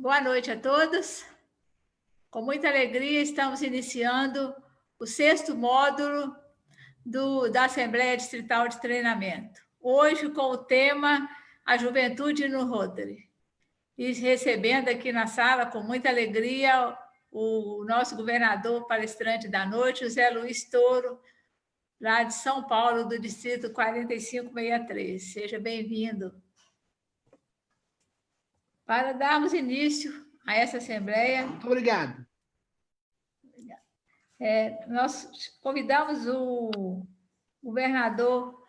Boa noite a todos. Com muita alegria, estamos iniciando o 6º módulo da Assembleia Distrital de Treinamento. Hoje, com o tema A Juventude no Rotary. E recebendo aqui na sala, com muita alegria, o nosso governador palestrante da noite, José Luiz Toro, lá de São Paulo, do Distrito 4563. Seja bem-vindo. Para darmos início a essa Assembleia... Muito obrigado. Nós convidamos o governador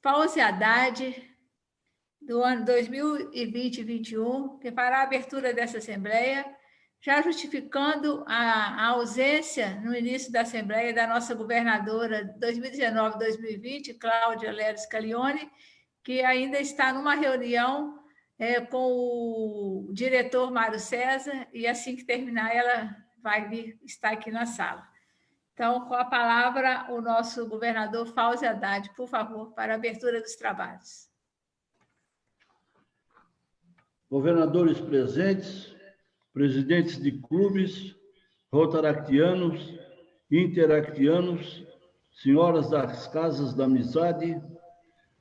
Fauzi Haddad, do ano 2020-21, que fará a abertura dessa Assembleia, já justificando a ausência, no início da Assembleia, da nossa governadora 2019-2020, Cláudia Leles Calione, que ainda está numa reunião com o diretor Mário César, e assim que terminar, ela vai estar aqui na sala. Então, com a palavra, o nosso governador Fauzi Haddad, por favor, para a abertura dos trabalhos. Governadores presentes, presidentes de clubes, rotaractianos, interactianos, senhoras das casas da amizade,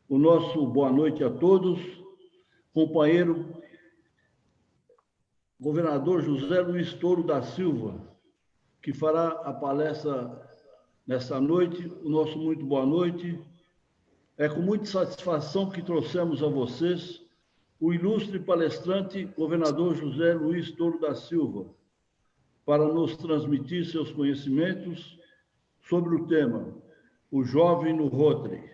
o nosso boa noite a todos, companheiro governador José Luiz Toro da Silva, que fará a palestra nesta noite, o nosso muito boa noite. É com muita satisfação que trouxemos a vocês o ilustre palestrante, governador José Luiz Toro da Silva, para nos transmitir seus conhecimentos sobre o tema O Jovem no Rotary,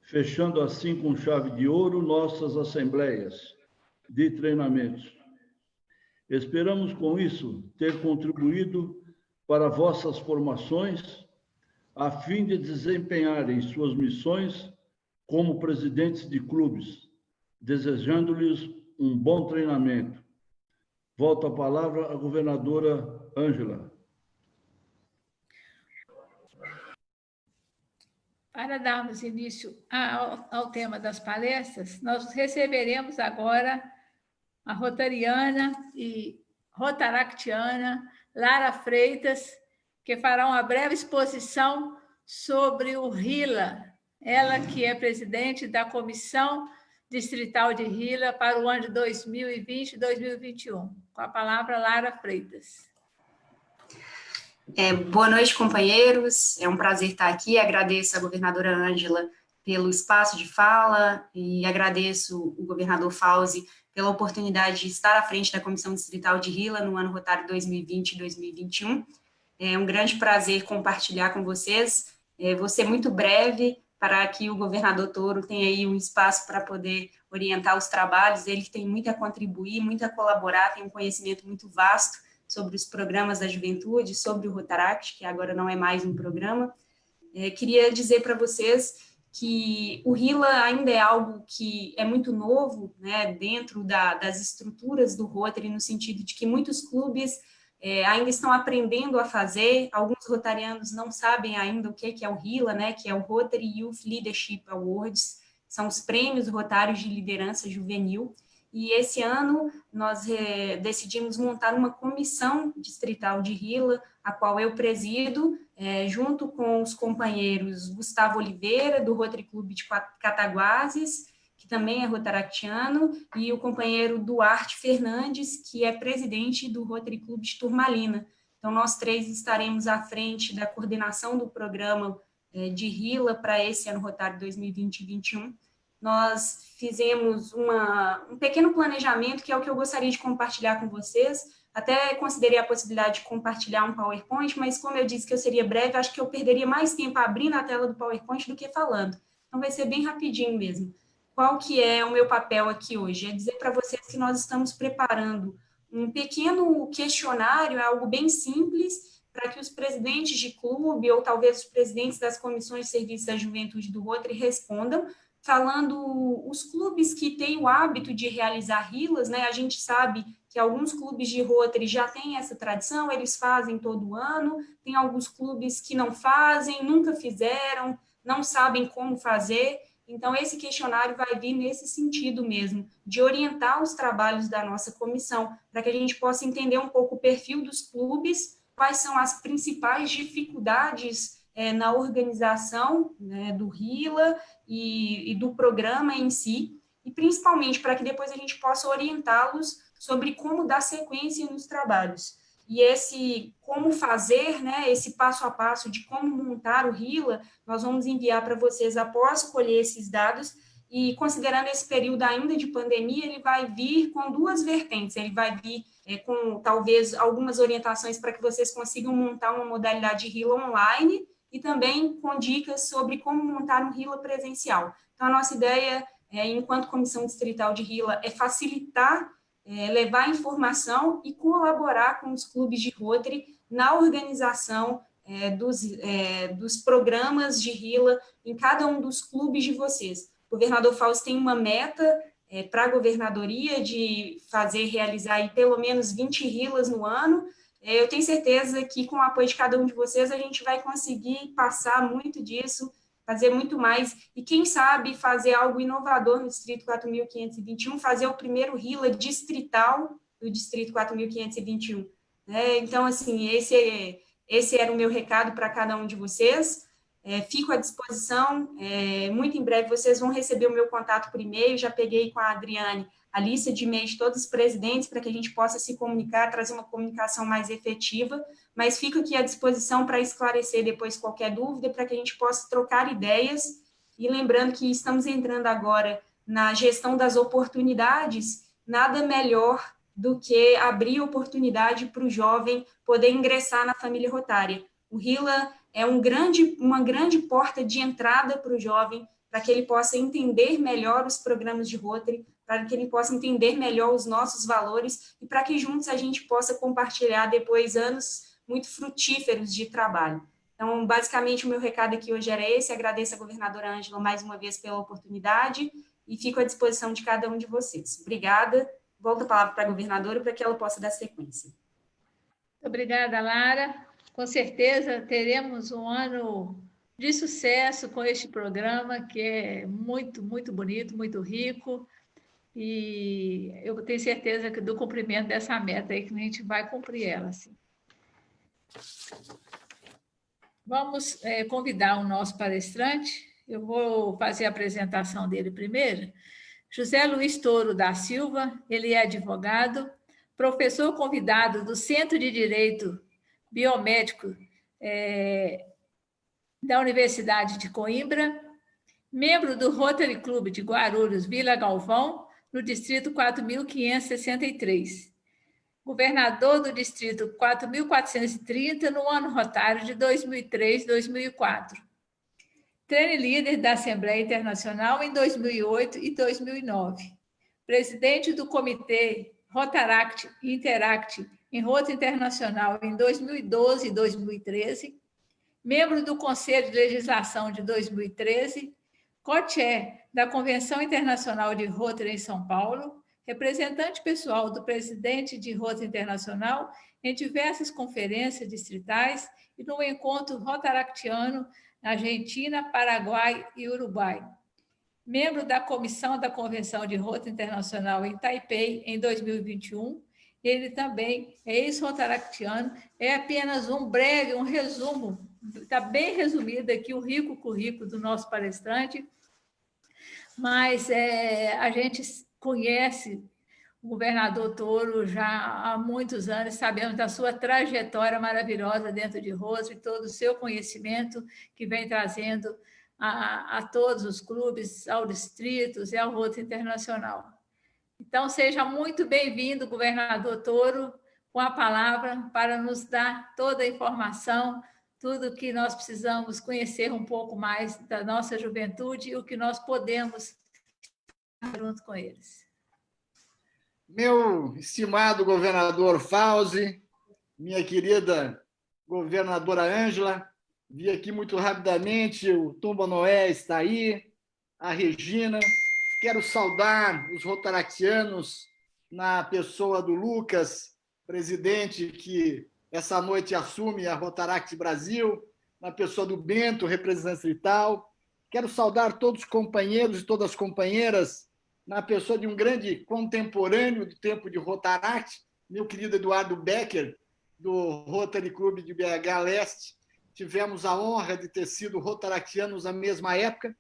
fechando assim com chave de ouro nossas assembleias de treinamentos. Esperamos, com isso, ter contribuído para vossas formações, a fim de desempenharem suas missões como presidentes de clubes, desejando-lhes um bom treinamento. Volto a palavra à governadora Ângela. Para darmos início ao tema das palestras, nós receberemos agora a rotariana e rotaractiana Lara Freitas, que fará uma breve exposição sobre o RILA, ela que é presidente da Comissão Distrital de RILA para o ano de 2020 e 2021. Com a palavra, Lara Freitas. Boa noite, companheiros. É um prazer estar aqui. Agradeço a governadora Ângela pelo espaço de fala e agradeço o governador Fauzi pela oportunidade de estar à frente da Comissão Distrital de RILA no ano rotário 2020 e 2021. É um grande prazer compartilhar com vocês. Vou ser muito breve para que o governador Toro tenha aí um espaço para poder orientar os trabalhos. Ele tem muito a contribuir, muito a colaborar, tem um conhecimento muito vasto sobre os programas da juventude, sobre o Rotaract, que agora não é mais um programa. Queria dizer para vocês que o RILA ainda é algo que é muito novo, né, dentro das estruturas do Rotary, no sentido de que muitos clubes ainda estão aprendendo a fazer, alguns rotarianos não sabem ainda o que é o RILA, né, que é o Rotary Youth Leadership Awards, são os prêmios rotários de liderança juvenil, e esse ano nós decidimos montar uma comissão distrital de RILA, a qual eu presido, junto com os companheiros Gustavo Oliveira, do Rotary Clube de Cataguases, que também é rotaractiano, e o companheiro Duarte Fernandes, que é presidente do Rotary Clube de Turmalina. Então, nós três estaremos à frente da coordenação do programa de RILA para esse ano rotário 2020-2021. Nós fizemos um pequeno planejamento, que é o que eu gostaria de compartilhar com vocês. Até considerei a possibilidade de compartilhar um PowerPoint, mas como eu disse que eu seria breve, acho que eu perderia mais tempo abrindo a tela do PowerPoint do que falando. Então, vai ser bem rapidinho mesmo. Qual que é o meu papel aqui hoje? É dizer para vocês que nós estamos preparando um pequeno questionário, é algo bem simples, para que os presidentes de clube, ou talvez os presidentes das comissões de serviços da juventude do Rotary respondam, falando os clubes que têm o hábito de realizar rilas, né? A gente sabe que alguns clubes de Rotary já têm essa tradição, eles fazem todo ano, tem alguns clubes que não fazem, nunca fizeram, não sabem como fazer. Então, esse questionário vai vir nesse sentido mesmo, de orientar os trabalhos da nossa comissão, para que a gente possa entender um pouco o perfil dos clubes, quais são as principais dificuldades na organização, né, do RILA e do programa em si, e principalmente para que depois a gente possa orientá-los sobre como dar sequência nos trabalhos. E esse como fazer, né, esse passo a passo de como montar o RILA, nós vamos enviar para vocês após colher esses dados, e considerando esse período ainda de pandemia, ele vai vir com duas vertentes, ele vai vir com talvez algumas orientações para que vocês consigam montar uma modalidade de RILA online, e também com dicas sobre como montar um RILA presencial. Então, a nossa ideia, enquanto Comissão Distrital de RILA, é facilitar, levar informação e colaborar com os clubes de Rotary na organização dos programas de RILA em cada um dos clubes de vocês. O governador Fausto tem uma meta para a governadoria de realizar aí pelo menos 20 RILAs no ano. Eu tenho certeza que com o apoio de cada um de vocês a gente vai conseguir passar muito disso, fazer muito mais, e quem sabe fazer algo inovador no Distrito 4.521, fazer o primeiro RILA distrital do Distrito 4.521. Então, assim, esse era o meu recado para cada um de vocês. Fico à disposição, muito em breve vocês vão receber o meu contato por e-mail, já peguei com a Adriane a lista de e-mails de todos os presidentes para que a gente possa se comunicar, trazer uma comunicação mais efetiva, mas fico aqui à disposição para esclarecer depois qualquer dúvida, para que a gente possa trocar ideias, e lembrando que estamos entrando agora na gestão das oportunidades, nada melhor do que abrir oportunidade para o jovem poder ingressar na família rotária. O RILA é uma grande porta de entrada para o jovem, para que ele possa entender melhor os programas de Rotary, para que ele possa entender melhor os nossos valores e para que juntos a gente possa compartilhar depois anos muito frutíferos de trabalho. Então, basicamente, o meu recado aqui hoje era esse. Agradeço a governadora Ângela mais uma vez pela oportunidade e fico à disposição de cada um de vocês. Obrigada. Volto a palavra para a governadora para que ela possa dar sequência. Obrigada, Lara. Com certeza teremos um ano de sucesso com este programa, que é muito, muito bonito, muito rico, e eu tenho certeza que do cumprimento dessa meta aí, que a gente vai cumprir ela, sim. Vamos convidar o nosso palestrante. Eu vou fazer a apresentação dele primeiro. José Luiz Toro da Silva, ele é advogado, professor convidado do Centro de Direito Biomédico da Universidade de Coimbra, membro do Rotary Club de Guarulhos, Vila Galvão, no Distrito 4.563. Governador do Distrito 4.430 no ano rotário de 2003-2004. Treine líder da Assembleia Internacional em 2008 e 2009. Presidente do Comitê Rotaract e Interact em Rota Internacional em 2012 e 2013. Membro do Conselho de Legislação de 2013. Co-chair da Convenção Internacional de Rotary em São Paulo, representante pessoal do presidente de Rotary Internacional em diversas conferências distritais e no encontro rotaractiano na Argentina, Paraguai e Uruguai. Membro da comissão da Convenção de Rotary Internacional em Taipei em 2021, ele também é ex-rotaractiano. É apenas um resumo, está bem resumido aqui o rico currículo do nosso palestrante, mas a gente conhece o governador Toro já há muitos anos, sabemos da sua trajetória maravilhosa dentro de Rotary, todo o seu conhecimento que vem trazendo a todos os clubes, aos distritos e ao Rotary Internacional. Então, seja muito bem-vindo, governador Toro, com a palavra para nos dar toda a informação, tudo que nós precisamos conhecer um pouco mais da nossa juventude e o que nós podemos junto com eles. Meu estimado governador Fauzi, minha querida governadora Ângela, vi aqui muito rapidamente, o Tumba Noé está aí, a Regina. Quero saudar os rotaractianos na pessoa do Lucas, presidente que essa noite assume a Rotaract Brasil, na pessoa do Bento, representante distrital, Quero saudar todos os companheiros e todas as companheiras, na pessoa de um grande contemporâneo do tempo de Rotaract, meu querido Eduardo Becker, do Rotary Club de BH Leste. Tivemos a honra de ter sido rotaractianos na mesma época.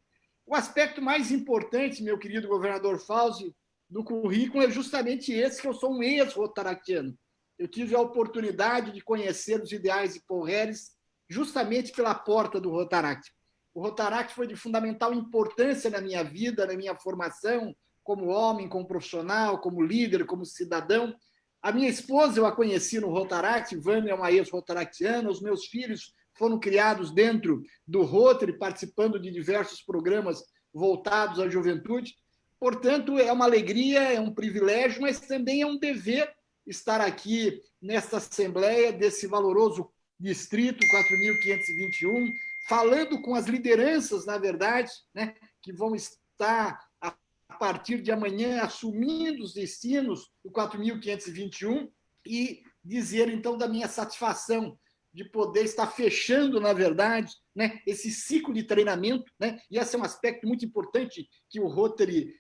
O aspecto mais importante, meu querido governador Fauzi, do currículo é justamente esse, que eu sou um ex-rotaractiano. Eu tive a oportunidade de conhecer os ideais de Paul Harris justamente pela porta do Rotaract. O Rotaract foi de fundamental importância na minha vida, na minha formação, como homem, como profissional, como líder, como cidadão. A minha esposa eu a conheci no Rotaract, Vânia é uma ex-rotaractiana, os meus filhos foram criados dentro do Rotary, participando de diversos programas voltados à juventude. Portanto, é uma alegria, é um privilégio, mas também é um dever estar aqui nesta Assembleia desse valoroso Distrito 4.521, falando com as lideranças, na verdade, né, que vão estar, a partir de amanhã, assumindo os destinos do 4.521 e dizer, então, da minha satisfação de poder estar fechando, na verdade, né, esse ciclo de treinamento, né, e esse é um aspecto muito importante que o Rotary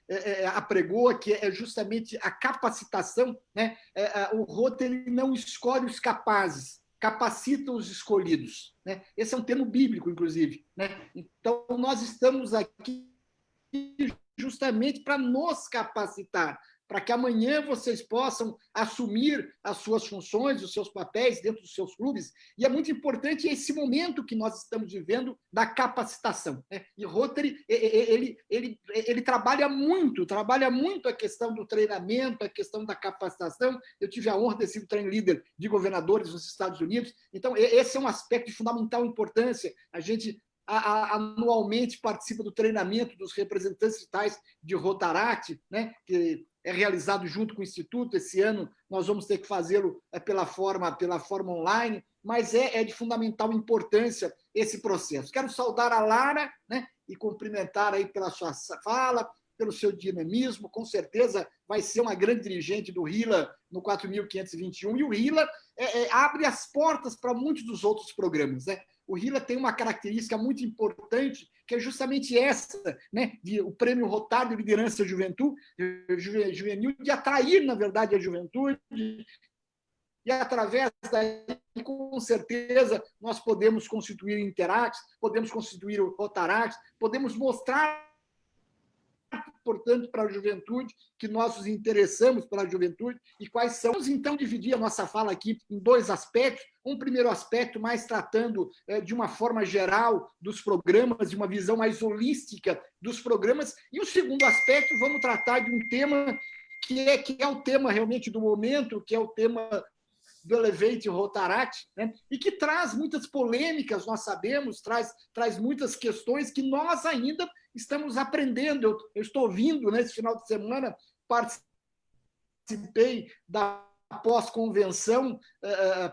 apregou, que é justamente a capacitação. Né? O Rotary não escolhe os capazes, capacita os escolhidos. Né? Esse é um termo bíblico, inclusive. Né? Então, nós estamos aqui justamente para nos capacitar, para que amanhã vocês possam assumir as suas funções, os seus papéis dentro dos seus clubes. E é muito importante esse momento que nós estamos vivendo da capacitação. Né? E o Rotary, ele trabalha muito a questão do treinamento, a questão da capacitação. Eu tive a honra de ser train leader de governadores nos Estados Unidos. Então, esse é um aspecto de fundamental importância. A gente anualmente participa do treinamento dos representantes tais de Rotaract, né, que é realizado junto com o Instituto. Esse ano nós vamos ter que fazê-lo pela forma online, mas é de fundamental importância esse processo. Quero saudar a Lara, né, e cumprimentar aí pela sua fala, pelo seu dinamismo. Com certeza vai ser uma grande dirigente do RILA no 4.521, e o RILA abre as portas para muitos dos outros programas. Né? O RILA tem uma característica muito importante, que é justamente essa, né, o Prêmio Rotary de Liderança Juvenil, de atrair, na verdade, a juventude, e através daí, com certeza, nós podemos constituir Interacts, podemos constituir o Rotaract, podemos mostrar, portanto, para a juventude, que nós nos interessamos pela juventude e quais são. Vamos, então, dividir a nossa fala aqui em dois aspectos. Um primeiro aspecto mais tratando de uma forma geral dos programas, de uma visão mais holística dos programas, e o segundo aspecto, vamos tratar de um tema que é o tema realmente do momento, que é o tema do Elevate Rotaract, né? E que traz muitas polêmicas, nós sabemos, traz muitas questões que nós ainda estamos aprendendo. Eu estou ouvindo, nesse final de semana, participei da pós-convenção,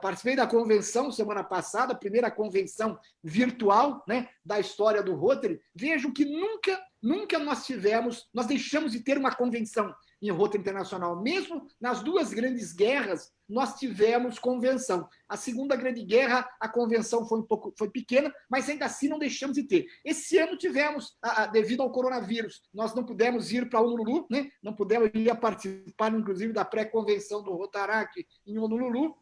participei da convenção semana passada, a primeira convenção virtual, né, da história do Rotary. Vejam que nunca nós deixamos de ter uma convenção em Rotary Internacional. Mesmo nas duas grandes guerras, nós tivemos convenção. A Segunda Grande Guerra, a convenção foi pequena, mas ainda assim não deixamos de ter. Esse ano tivemos, devido ao coronavírus, nós não pudemos ir para Honolulu, né? Não pudemos ir participar, inclusive, da pré-convenção do Rotaract em Honolulu,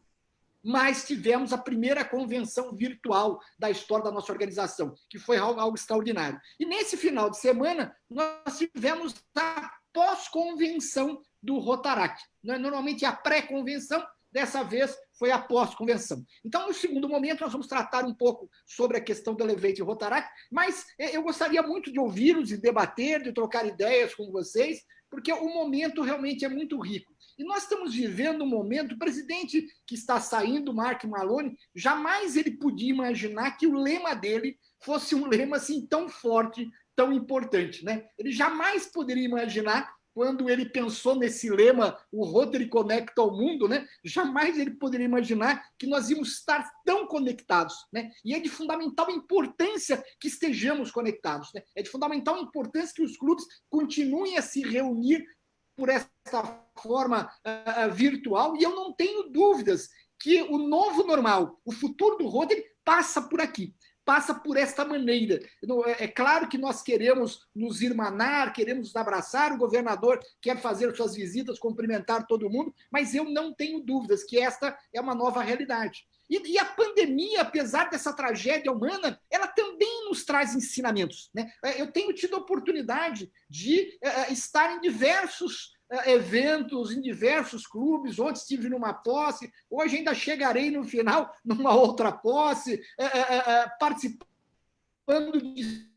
mas tivemos a primeira convenção virtual da história da nossa organização, que foi algo extraordinário. E nesse final de semana, nós tivemos a pós-convenção do Rotaract. Normalmente a pré-convenção, dessa vez foi a pós-convenção. Então, no segundo momento, nós vamos tratar um pouco sobre a questão do Elevate Rotaract, mas eu gostaria muito de ouvi-los e debater, de trocar ideias com vocês, porque o momento realmente é muito rico. E nós estamos vivendo um momento, o presidente que está saindo, Mark Maloney, jamais ele podia imaginar que o lema dele fosse um lema assim tão forte, tão importante. Né? Ele jamais poderia imaginar, quando ele pensou nesse lema, o Rotary conecta ao mundo, né? Jamais ele poderia imaginar que nós íamos estar tão conectados. Né? E é de fundamental importância que estejamos conectados. Né? É de fundamental importância que os clubes continuem a se reunir por essa forma virtual, e eu não tenho dúvidas que o novo normal, o futuro do Rotary, passa por aqui. passa por esta maneira. É claro que nós queremos nos irmanar, queremos nos abraçar, o governador quer fazer suas visitas, cumprimentar todo mundo, mas eu não tenho dúvidas que esta é uma nova realidade. E a pandemia, apesar dessa tragédia humana, ela também nos traz ensinamentos, né? Eu tenho tido a oportunidade de estar em diversos eventos, em diversos clubes. Ontem estive numa posse, hoje ainda chegarei no final numa outra posse, participando de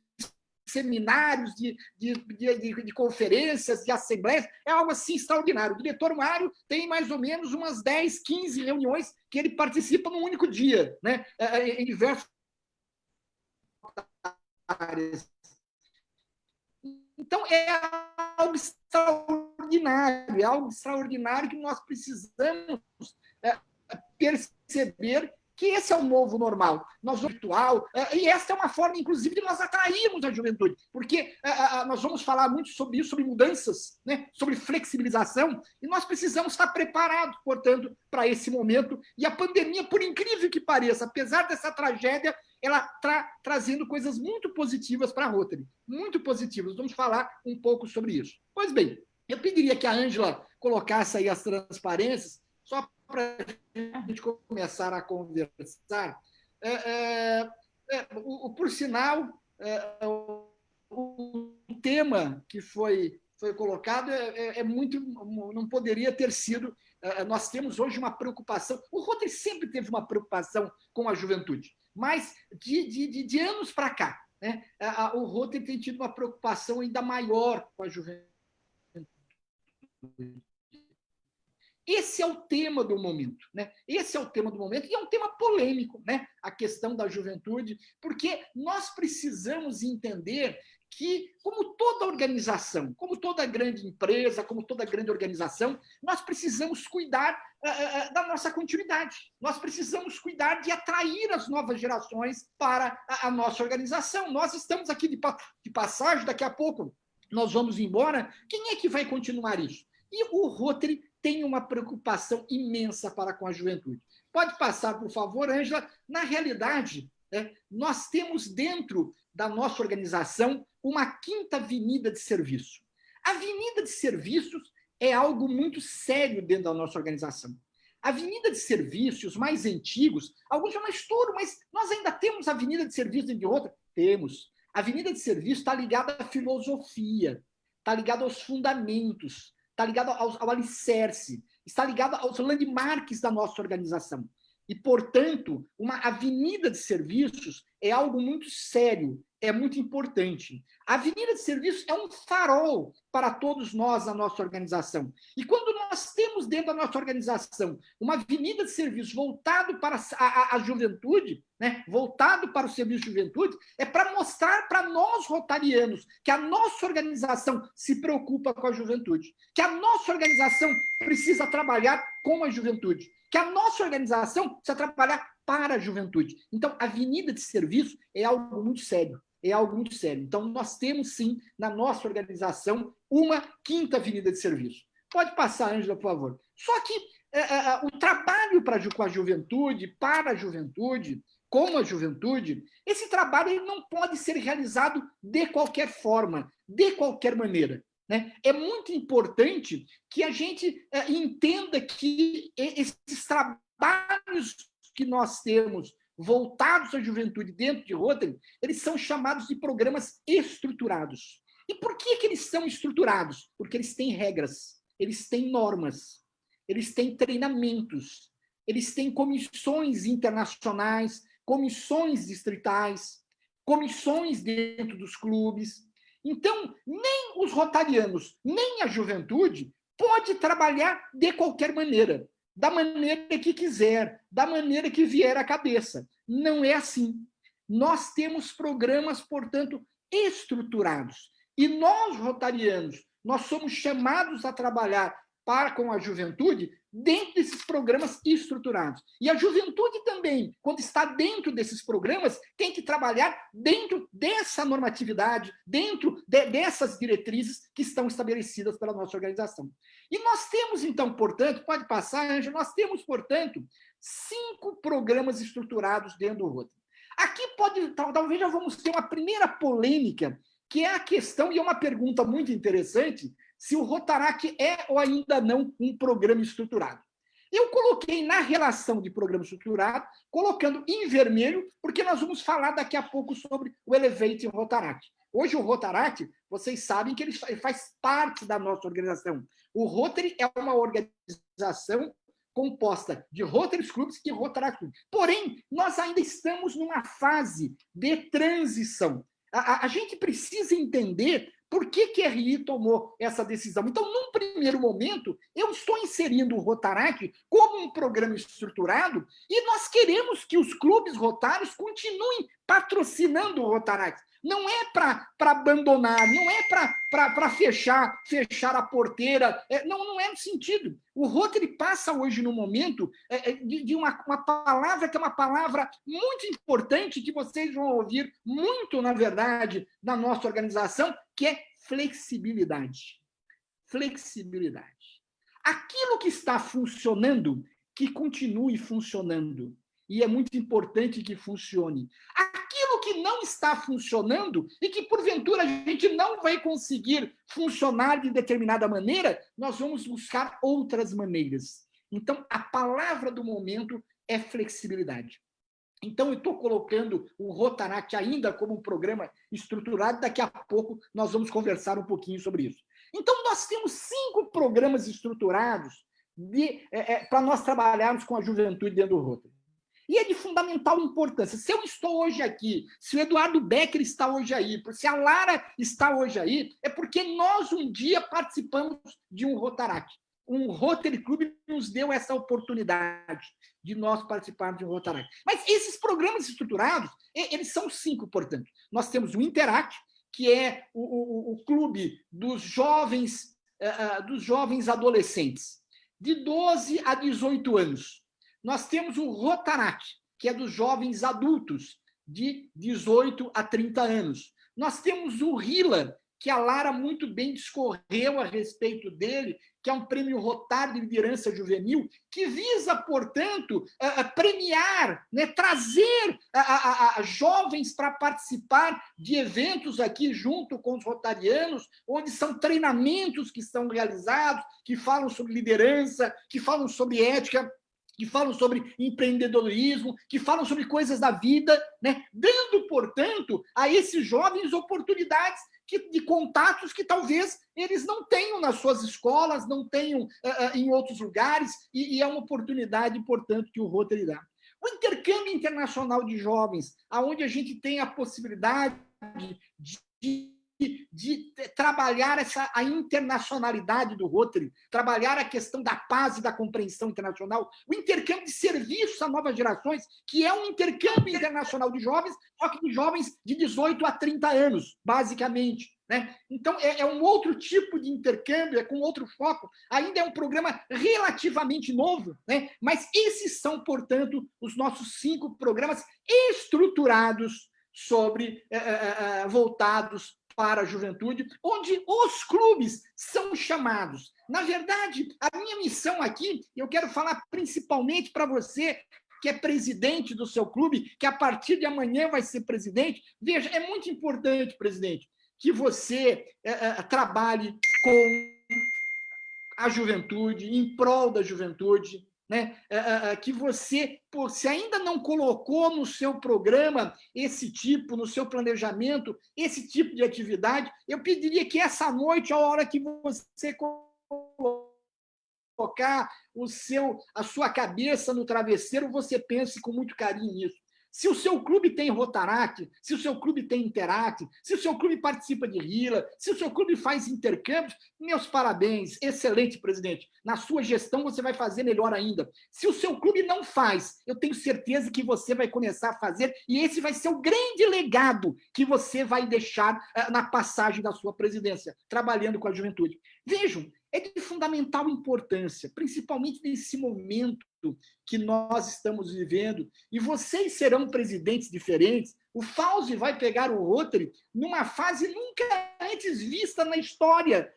seminários, de conferências, de assembleias, é algo assim extraordinário. O diretor Mário tem mais ou menos umas 10, 15 reuniões que ele participa num único dia, né? Em diversas áreas. Então, é algo extraordinário que nós precisamos perceber que esse é o novo normal, nós virtual, e esta é uma forma, inclusive, de nós atrairmos a juventude, porque nós vamos falar muito sobre isso, sobre mudanças, né, sobre flexibilização, e nós precisamos estar preparados, portanto, para esse momento, e a pandemia, por incrível que pareça, apesar dessa tragédia, ela está trazendo coisas muito positivas para a Rotary, muito positivas, vamos falar um pouco sobre isso. Pois bem, eu pediria que a Ângela colocasse aí as transparências, só para a gente começar a conversar. Por sinal, o tema que foi colocado é muito, não poderia ter sido. Nós temos hoje uma preocupação. O Rotary sempre teve uma preocupação com a juventude, mas de anos para cá, né, o Rotary tem tido uma preocupação ainda maior com a juventude. Esse é o tema do momento, né? Esse é o tema do momento, e é um tema polêmico, né? A questão da juventude, porque nós precisamos entender que, como toda organização, como toda grande empresa, como toda grande organização, nós precisamos cuidar da nossa continuidade. Nós precisamos cuidar de atrair as novas gerações para a nossa organização. Nós estamos aqui de passagem, daqui a pouco nós vamos embora. Quem é que vai continuar isso? E o Rotary tem uma preocupação imensa para com a juventude. Pode passar, por favor, Ângela. Na realidade, nós temos dentro da nossa organização uma quinta avenida de serviço. A avenida de serviços é algo muito sério dentro da nossa organização. A avenida de serviços mais antigos, alguns chamam estouro, mas nós ainda temos a avenida de serviços dentro de outra? Temos. A avenida de serviço está ligada à filosofia, está ligada aos fundamentos, está ligado ao alicerce, está ligado aos landmarks da nossa organização. E, portanto, uma avenida de serviços é algo muito sério, é muito importante. A avenida de serviços é um farol para todos nós na nossa organização. E quando nós temos dentro da nossa organização uma avenida de serviços voltado para a juventude, né, voltado para o serviço de juventude, é para mostrar para nós rotarianos que a nossa organização se preocupa com a juventude, que a nossa organização precisa trabalhar com a juventude, que a nossa organização precisa trabalhar para a juventude. Então, a avenida de serviço é algo muito sério. É algo muito sério. Então, nós temos, sim, na nossa organização, uma quinta avenida de serviço. Pode passar, Ângela, por favor. Só que o trabalho com a juventude, para a juventude, com a juventude, esse trabalho ele não pode ser realizado de qualquer forma, de qualquer maneira, né? É muito importante que a gente entenda que esses trabalhos que nós temos voltados à juventude dentro de Rotary, eles são chamados de programas estruturados. E por que eles são estruturados? Porque eles têm regras, eles têm normas, eles têm treinamentos, eles têm comissões internacionais, comissões distritais, comissões dentro dos clubes. Então, nem os rotarianos, nem a juventude pode trabalhar de qualquer maneira, da maneira que quiser, da maneira que vier à cabeça. Não é assim. Nós temos programas, portanto, estruturados. E nós, rotarianos, nós somos chamados a trabalhar com a juventude dentro desses programas estruturados. E a juventude também, quando está dentro desses programas, tem que trabalhar dentro dessa normatividade, dentro dessas diretrizes que estão estabelecidas pela nossa organização. E nós temos, então, portanto, pode passar, Ângela, nós temos, portanto, 5 programas estruturados dentro do Rotary. Aqui talvez já vamos ter uma primeira polêmica, que é a questão, e é uma pergunta muito interessante, se o Rotaract é ou ainda não um programa estruturado. Eu coloquei na relação de programa estruturado, colocando em vermelho, porque nós vamos falar daqui a pouco sobre o Elevate Rotaract. Hoje o Rotaract, vocês sabem que ele faz parte da nossa organização. O Rotary é uma organização composta de Rotary Clubs e Rotaract Clubs. Porém, nós ainda estamos numa fase de transição. A gente precisa entender por que a RI tomou essa decisão. Então, num primeiro momento, eu estou inserindo o Rotaract como um programa estruturado e nós queremos que os clubes rotários continuem patrocinando o Rotaract. Não é para abandonar, não é para fechar a porteira, não é no sentido. O Rotary passa hoje no momento de uma palavra que é uma palavra muito importante, que vocês vão ouvir muito, na verdade, na nossa organização, que é flexibilidade. Flexibilidade. Aquilo que está funcionando, que continue funcionando. E é muito importante que funcione. Aquilo que não está funcionando e que, porventura, a gente não vai conseguir funcionar de determinada maneira, nós vamos buscar outras maneiras. Então, a palavra do momento é flexibilidade. Então, eu estou colocando o Rotaract ainda como um programa estruturado, daqui a pouco nós vamos conversar um pouquinho sobre isso. Então, nós temos 5 programas estruturados para nós trabalharmos com a juventude dentro do Rotary. E é de fundamental importância. Se eu estou hoje aqui, se o Eduardo Becker está hoje aí, se a Lara está hoje aí, é porque nós um dia participamos de um Rotaract. Um Rotary Club nos deu essa oportunidade de nós participarmos de um Rotaract. Mas esses programas estruturados, eles são 5, portanto. Nós temos o Interact, que é o clube dos jovens adolescentes, de 12 a 18 anos. Nós temos o Rotaract, que é dos jovens adultos, de 18 a 30 anos. Nós temos o RILA, que a Lara muito bem discorreu a respeito dele, que é um prêmio Rotary de liderança juvenil, que visa, portanto, premiar, né, trazer jovens para participar de eventos aqui junto com os rotarianos, onde são treinamentos que são realizados, que falam sobre liderança, que falam sobre ética, que falam sobre empreendedorismo, que falam sobre coisas da vida, né? Dando, portanto, a esses jovens oportunidades de contatos que talvez eles não tenham nas suas escolas, não tenham em outros lugares, e é uma oportunidade, portanto, que o Rotary dá. O intercâmbio internacional de jovens, onde a gente tem a possibilidade de trabalhar a internacionalidade do Rotary, trabalhar a questão da paz e da compreensão internacional, o intercâmbio de serviços a novas gerações, que é um intercâmbio internacional de jovens, só que de jovens de 18 a 30 anos, basicamente. Né? Então, é um outro tipo de intercâmbio, é com outro foco, ainda é um programa relativamente novo, né? Mas esses são, portanto, os nossos 5 programas estruturados voltados para a juventude, onde os clubes são chamados. Na verdade, a minha missão aqui, eu quero falar principalmente para você que é presidente do seu clube, que a partir de amanhã vai ser presidente. Veja, é muito importante, presidente, que você trabalhe com a juventude, em prol da juventude, né? Que você, se ainda não colocou no seu programa no seu planejamento, esse tipo de atividade, eu pediria que essa noite, a hora que você colocar a sua cabeça no travesseiro, você pense com muito carinho nisso. Se o seu clube tem Rotaract, se o seu clube tem Interact, se o seu clube participa de RILA, se o seu clube faz intercâmbios, meus parabéns, excelente, presidente. Na sua gestão você vai fazer melhor ainda. Se o seu clube não faz, eu tenho certeza que você vai começar a fazer, e esse vai ser o grande legado que você vai deixar na passagem da sua presidência, trabalhando com a juventude. Vejam, é de fundamental importância, principalmente nesse momento que nós estamos vivendo, e vocês serão presidentes diferentes. O Fauzi vai pegar o Rotary numa fase nunca antes vista na história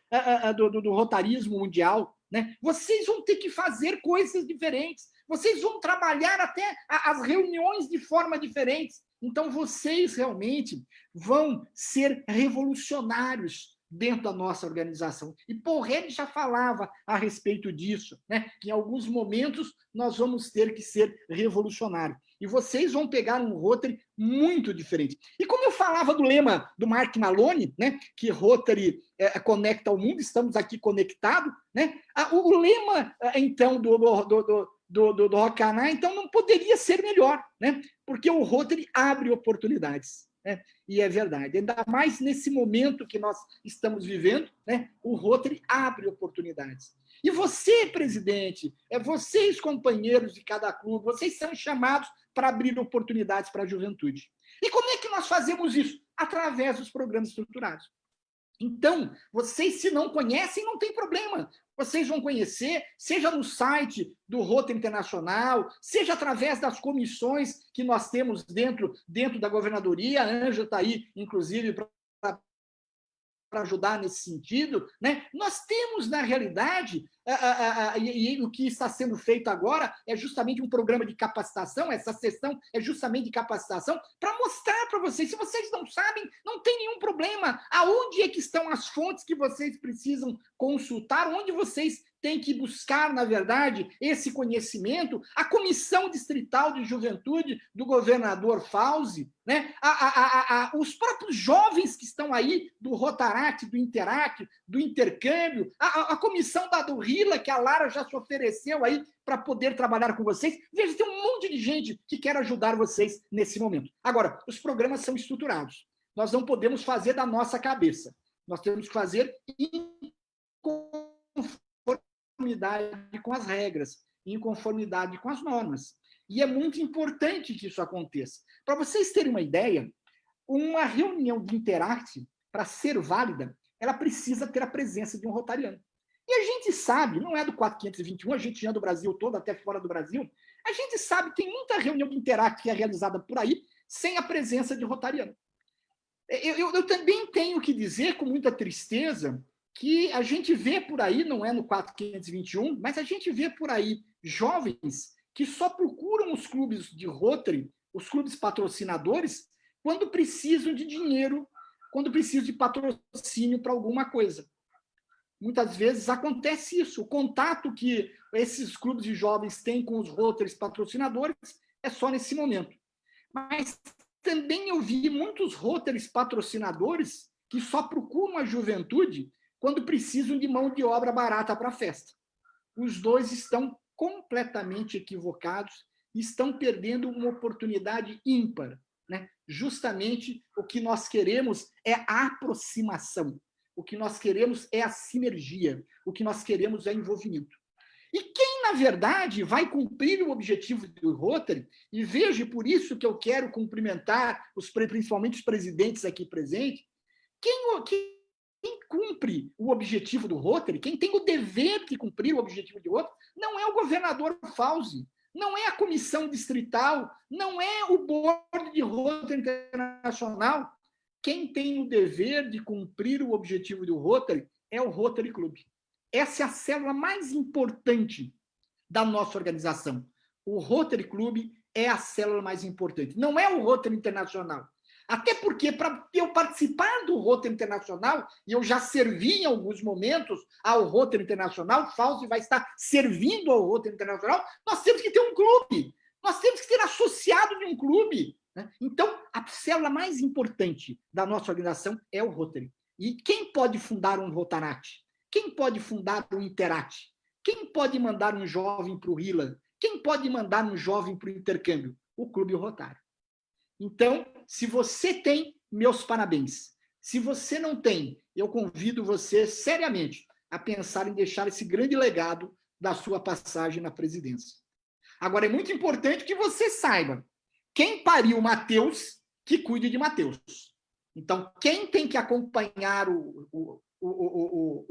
do rotarismo mundial, né? Vocês vão ter que fazer coisas diferentes, vocês vão trabalhar até as reuniões de forma diferente. Então, vocês realmente vão ser revolucionários dentro da nossa organização. E Porrelli já falava a respeito disso, né? Que em alguns momentos nós vamos ter que ser revolucionários. E vocês vão pegar um Rotary muito diferente. E como eu falava do lema do Mark Maloney, né? Que Rotary conecta ao mundo, estamos aqui conectados, né? O lema, então, do Rocaná, então, não poderia ser melhor, né? Porque o Rotary abre oportunidades. Né? E é verdade, ainda mais nesse momento que nós estamos vivendo, né? O Rotary abre oportunidades. E você, presidente, vocês, companheiros de cada clube, vocês são chamados para abrir oportunidades para a juventude. E como é que nós fazemos isso? Através dos programas estruturados. Então, vocês, se não conhecem, não tem problema. Vocês vão conhecer, seja no site do Rotary Internacional, seja através das comissões que nós temos dentro da governadoria. A Ângela está aí, inclusive, para ajudar nesse sentido, né? Nós temos, na realidade, e o que está sendo feito agora é justamente um programa de capacitação, essa sessão é justamente de capacitação, para mostrar para vocês, se vocês não sabem, não tem nenhum problema, aonde é que estão as fontes que vocês precisam consultar, onde vocês têm que buscar, na verdade, esse conhecimento. A Comissão Distrital de Juventude do governador Fauzi, né? Os próprios jovens que estão aí, do Rotaract, do Interact, do intercâmbio, a comissão do RILA, que a Lara já se ofereceu aí para poder trabalhar com vocês. Veja, tem um monte de gente que quer ajudar vocês nesse momento. Agora, os programas são estruturados. Nós não podemos fazer da nossa cabeça. Nós temos que fazer em conformidade com as regras, em conformidade com as normas. E é muito importante que isso aconteça. Para vocês terem uma ideia, uma reunião de Interact, para ser válida, ela precisa ter a presença de um rotariano. E a gente sabe, não é do 4521, a gente anda do Brasil todo, até fora do Brasil, a gente sabe, tem muita reunião de Interact que é realizada por aí, sem a presença de rotariano. Eu também tenho que dizer, com muita tristeza, que a gente vê por aí, não é no 4521, mas a gente vê por aí jovens que só procuram os clubes de Rotary, os clubes patrocinadores, quando precisam de dinheiro, quando precisam de patrocínio para alguma coisa. Muitas vezes acontece isso. O contato que esses clubes de jovens têm com os Rotarys patrocinadores é só nesse momento. Mas também eu vi muitos Rotarys patrocinadores que só procuram a juventude quando precisam de mão de obra barata para a festa. Os dois estão completamente equivocados e estão perdendo uma oportunidade ímpar, né? Justamente o que nós queremos é a aproximação, o que nós queremos é a sinergia, o que nós queremos é envolvimento. E quem, na verdade, vai cumprir o objetivo do Rotary, e veja, por isso que eu quero cumprimentar principalmente os presidentes aqui presentes, quem cumpre o objetivo do Rotary, quem tem o dever de cumprir o objetivo do Rotary, não é o governador Fauzi, não é a comissão distrital, não é o board de Rotary Internacional. Quem tem o dever de cumprir o objetivo do Rotary é o Rotary Club. Essa é a célula mais importante da nossa organização. O Rotary Club é a célula mais importante, não é o Rotary Internacional. Até porque, para eu participar do Rotary Internacional, e eu já servi em alguns momentos ao Rotary Internacional, o Fauzi vai estar servindo ao Rotary Internacional, nós temos que ter um clube, nós temos que ter associado de um clube. Né? Então, a célula mais importante da nossa organização é o Rotary. E quem pode fundar um Rotaract? Quem pode fundar um Interact? Quem pode mandar um jovem para o RILA? Quem pode mandar um jovem para o intercâmbio? O Clube Rotário. Então, se você tem, meus parabéns. Se você não tem, eu convido você seriamente a pensar em deixar esse grande legado da sua passagem na presidência. Agora, é muito importante que você saiba, quem pariu Mateus, que cuide de Mateus. Então, quem tem que acompanhar o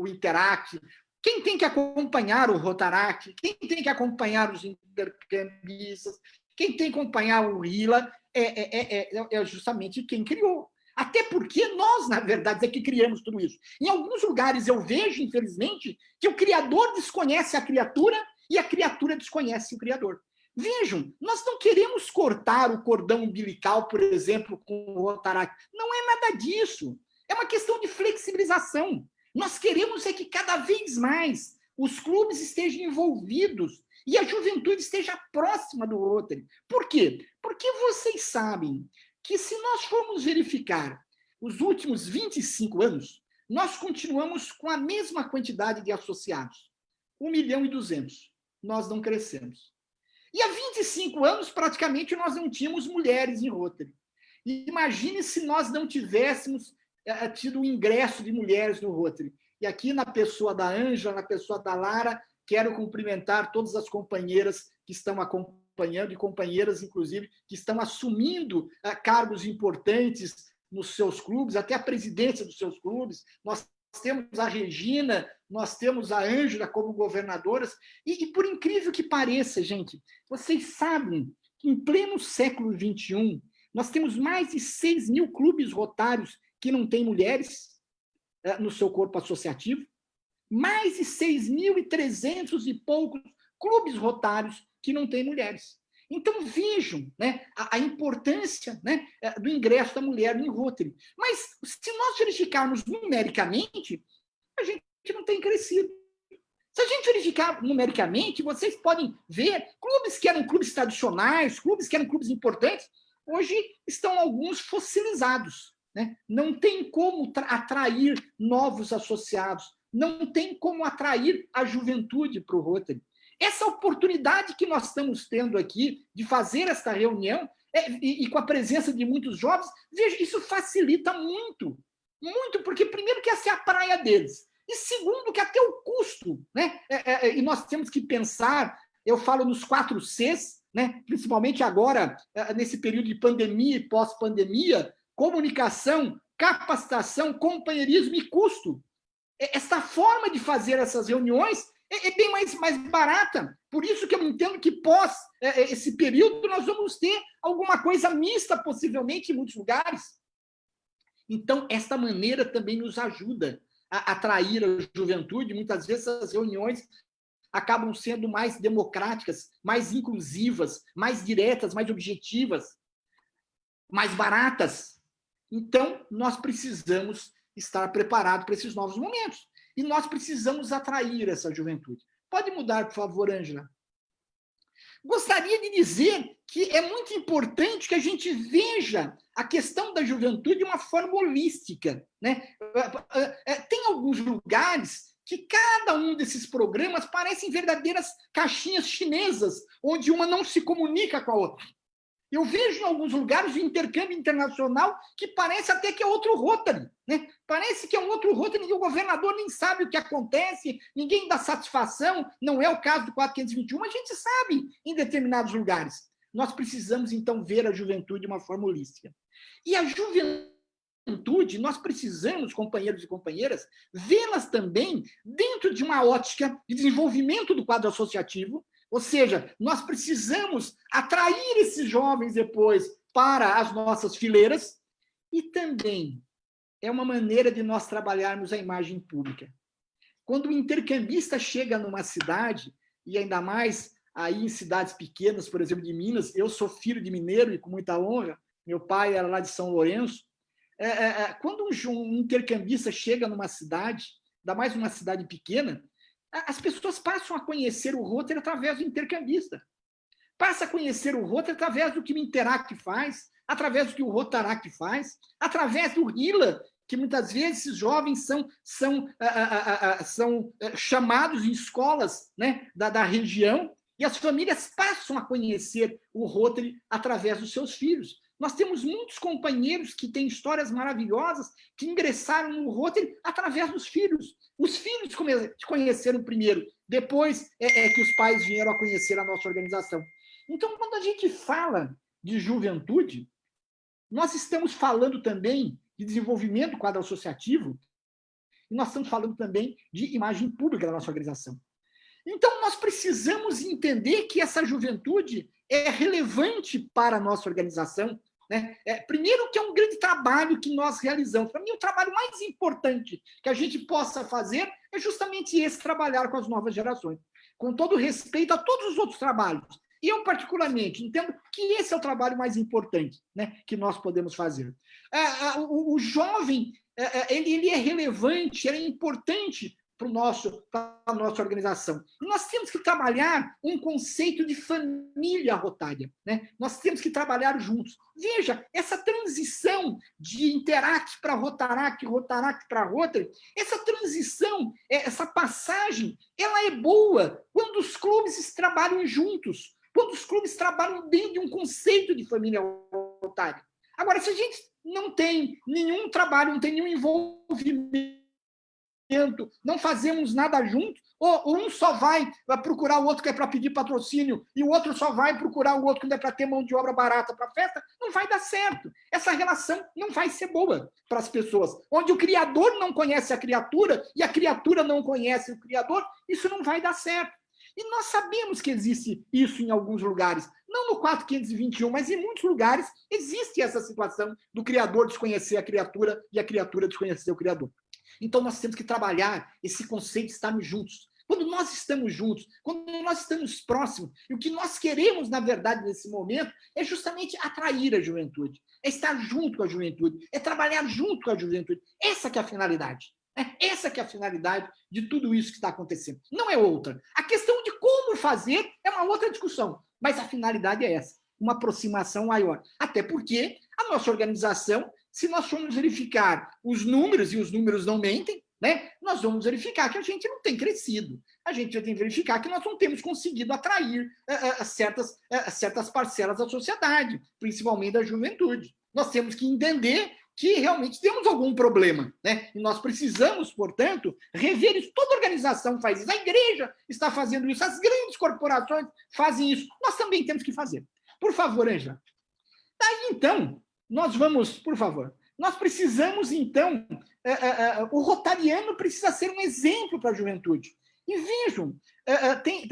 Interact, quem tem que acompanhar o Rotaract, quem tem que acompanhar os intercambistas, quem tem que acompanhar o RILA, é justamente quem criou. Até porque nós, na verdade, é que criamos tudo isso. Em alguns lugares eu vejo, infelizmente, que o criador desconhece a criatura e a criatura desconhece o criador. Vejam, nós não queremos cortar o cordão umbilical, por exemplo, com o Rotaract. Não é nada disso. É uma questão de flexibilização. Nós queremos é que cada vez mais os clubes estejam envolvidos e a juventude esteja próxima do Rotary. Por quê? Porque vocês sabem que se nós formos verificar os últimos 25 anos, nós continuamos com a mesma quantidade de associados, 1.200.000. Nós não crescemos. E há 25 anos, praticamente, nós não tínhamos mulheres em Rotary. E imagine se nós não tivéssemos tido o ingresso de mulheres no Rotary. E aqui, na pessoa da Ângela, na pessoa da Lara, quero cumprimentar todas as companheiras que estão acompanhando, e companheiras, inclusive, que estão assumindo cargos importantes nos seus clubes, até a presidência dos seus clubes. Nós temos a Regina, nós temos a Ângela como governadoras, e por incrível que pareça, gente, vocês sabem que em pleno século XXI, nós temos mais de 6.000 clubes rotários que não têm mulheres no seu corpo associativo, mais de 6.300 e poucos clubes rotários que não têm mulheres. Então, vejam, né, a importância, né, do ingresso da mulher no Rotary. Mas, se nós verificarmos numericamente, a gente não tem crescido. Se a gente verificar numericamente, vocês podem ver clubes que eram clubes tradicionais, clubes que eram clubes importantes, hoje estão alguns fossilizados. Né? Não tem como atrair novos associados, não tem como atrair a juventude para o Rotary. Essa oportunidade que nós estamos tendo aqui de fazer esta reunião, e com a presença de muitos jovens, veja, isso facilita muito, muito, porque primeiro que essa é a praia deles, e segundo que até o custo, né? E nós temos que pensar, eu falo nos 4 Cs, né? Principalmente agora, nesse período de pandemia e pós-pandemia, comunicação, capacitação, companheirismo e custo. Essa forma de fazer essas reuniões é bem mais barata. Por isso que eu entendo que pós esse período nós vamos ter alguma coisa mista, possivelmente, em muitos lugares. Então, esta maneira também nos ajuda a atrair a juventude. Muitas vezes as reuniões acabam sendo mais democráticas, mais inclusivas, mais diretas, mais objetivas, mais baratas. Então, nós precisamos estar preparados para esses novos momentos. E nós precisamos atrair essa juventude. Pode mudar, por favor, Ângela. Gostaria de dizer que é muito importante que a gente veja a questão da juventude de uma forma holística. Né? Tem alguns lugares que cada um desses programas parecem verdadeiras caixinhas chinesas, onde uma não se comunica com a outra. Eu vejo em alguns lugares de intercâmbio internacional que parece até que é outro Rotary. Né? Parece que é um outro Rotary e o governador nem sabe o que acontece, ninguém dá satisfação, não é o caso do 4521, a gente sabe em determinados lugares. Nós precisamos, então, ver a juventude de uma forma holística. E a juventude, nós precisamos, companheiros e companheiras, vê-las também dentro de uma ótica de desenvolvimento do quadro associativo. Ou seja, nós precisamos atrair esses jovens depois para as nossas fileiras e também é uma maneira de nós trabalharmos a imagem pública. Quando o intercambista chega numa cidade, e ainda mais aí em cidades pequenas, por exemplo, de Minas, eu sou filho de mineiro e com muita honra, meu pai era lá de São Lourenço, quando um intercambista chega numa cidade, ainda mais uma cidade pequena, as pessoas passam a conhecer o Rotary através do intercambista. Passa a conhecer o Rotary através do que o Interact faz, através do que o Rotaract faz, através do RILA, que muitas vezes esses jovens são chamados em escolas, né, da região, e as famílias passam a conhecer o Rotary através dos seus filhos. Nós temos muitos companheiros que têm histórias maravilhosas que ingressaram no Rotary através dos filhos. Os filhos conheceram primeiro, depois que os pais vieram a conhecer a nossa organização. Então, quando a gente fala de juventude, nós estamos falando também de desenvolvimento do quadro associativo e nós estamos falando também de imagem pública da nossa organização. Então, nós precisamos entender que essa juventude é relevante para a nossa organização. Né? Primeiro que é um grande trabalho que nós realizamos. Para mim, o trabalho mais importante que a gente possa fazer é justamente esse, trabalhar com as novas gerações. Com todo respeito a todos os outros trabalhos. Eu, particularmente, entendo que esse é o trabalho mais importante, né, que nós podemos fazer. O jovem, ele é relevante, ele é importante para a nossa organização. Nós temos que trabalhar um conceito de família rotária, né? Nós temos que trabalhar juntos. Veja, essa transição de Interact para Rotaract, Rotaract para Rotary, essa transição, essa passagem, ela é boa quando os clubes trabalham juntos, quando os clubes trabalham dentro de um conceito de família rotária. Agora, se a gente não tem nenhum trabalho, não tem nenhum envolvimento, não fazemos nada junto, ou um só vai procurar o outro que é para pedir patrocínio e o outro só vai procurar o outro que é para ter mão de obra barata para a festa, não vai dar certo. Essa relação não vai ser boa para as pessoas. Onde o criador não conhece a criatura e a criatura não conhece o criador, isso não vai dar certo. E nós sabemos que existe isso em alguns lugares, não no 4521, mas em muitos lugares existe essa situação do criador desconhecer a criatura e a criatura desconhecer o criador. Então, nós temos que trabalhar esse conceito de estarmos juntos. Quando nós estamos juntos, quando nós estamos próximos, e o que nós queremos, na verdade, nesse momento, é justamente atrair a juventude, é estar junto com a juventude, é trabalhar junto com a juventude. Essa que é a finalidade. Essa que é a finalidade de tudo isso que está acontecendo. Não é outra. A questão de como fazer é uma outra discussão, mas a finalidade é essa, uma aproximação maior. Até porque a nossa organização, se nós formos verificar os números, e os números não mentem, né, nós vamos verificar que a gente não tem crescido. A gente já tem que verificar que nós não temos conseguido atrair certas parcelas da sociedade, principalmente da juventude. Nós temos que entender que realmente temos algum problema, né? E nós precisamos, portanto, rever isso. Toda organização faz isso. A igreja está fazendo isso. As grandes corporações fazem isso. Nós também temos que fazer. Por favor, Ângela. Daí, então, nós vamos, por favor, nós precisamos, então, o rotariano precisa ser um exemplo para a juventude. E vejam,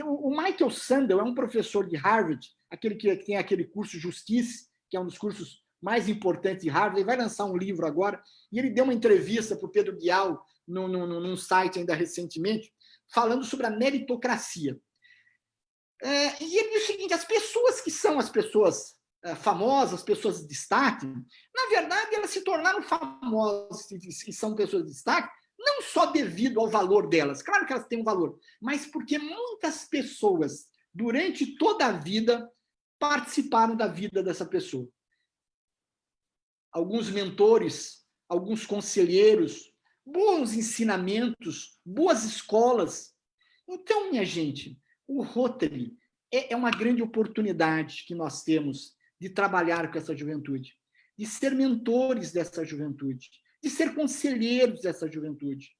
o Michael Sandel é um professor de Harvard, aquele que tem aquele curso Justice, que é um dos cursos mais importantes de Harvard. Ele vai lançar um livro agora, e ele deu uma entrevista para o Pedro Bial num site ainda recentemente, falando sobre a meritocracia. E ele diz o seguinte: as pessoas que são as pessoas famosas, as pessoas de destaque, na verdade, elas se tornaram famosas e são pessoas de destaque, não só devido ao valor delas, claro que elas têm um valor, mas porque muitas pessoas, durante toda a vida, participaram da vida dessa pessoa. Alguns mentores, alguns conselheiros, bons ensinamentos, boas escolas. Então, minha gente, o Rotary é uma grande oportunidade que nós temos de trabalhar com essa juventude, de ser mentores dessa juventude, de ser conselheiros dessa juventude,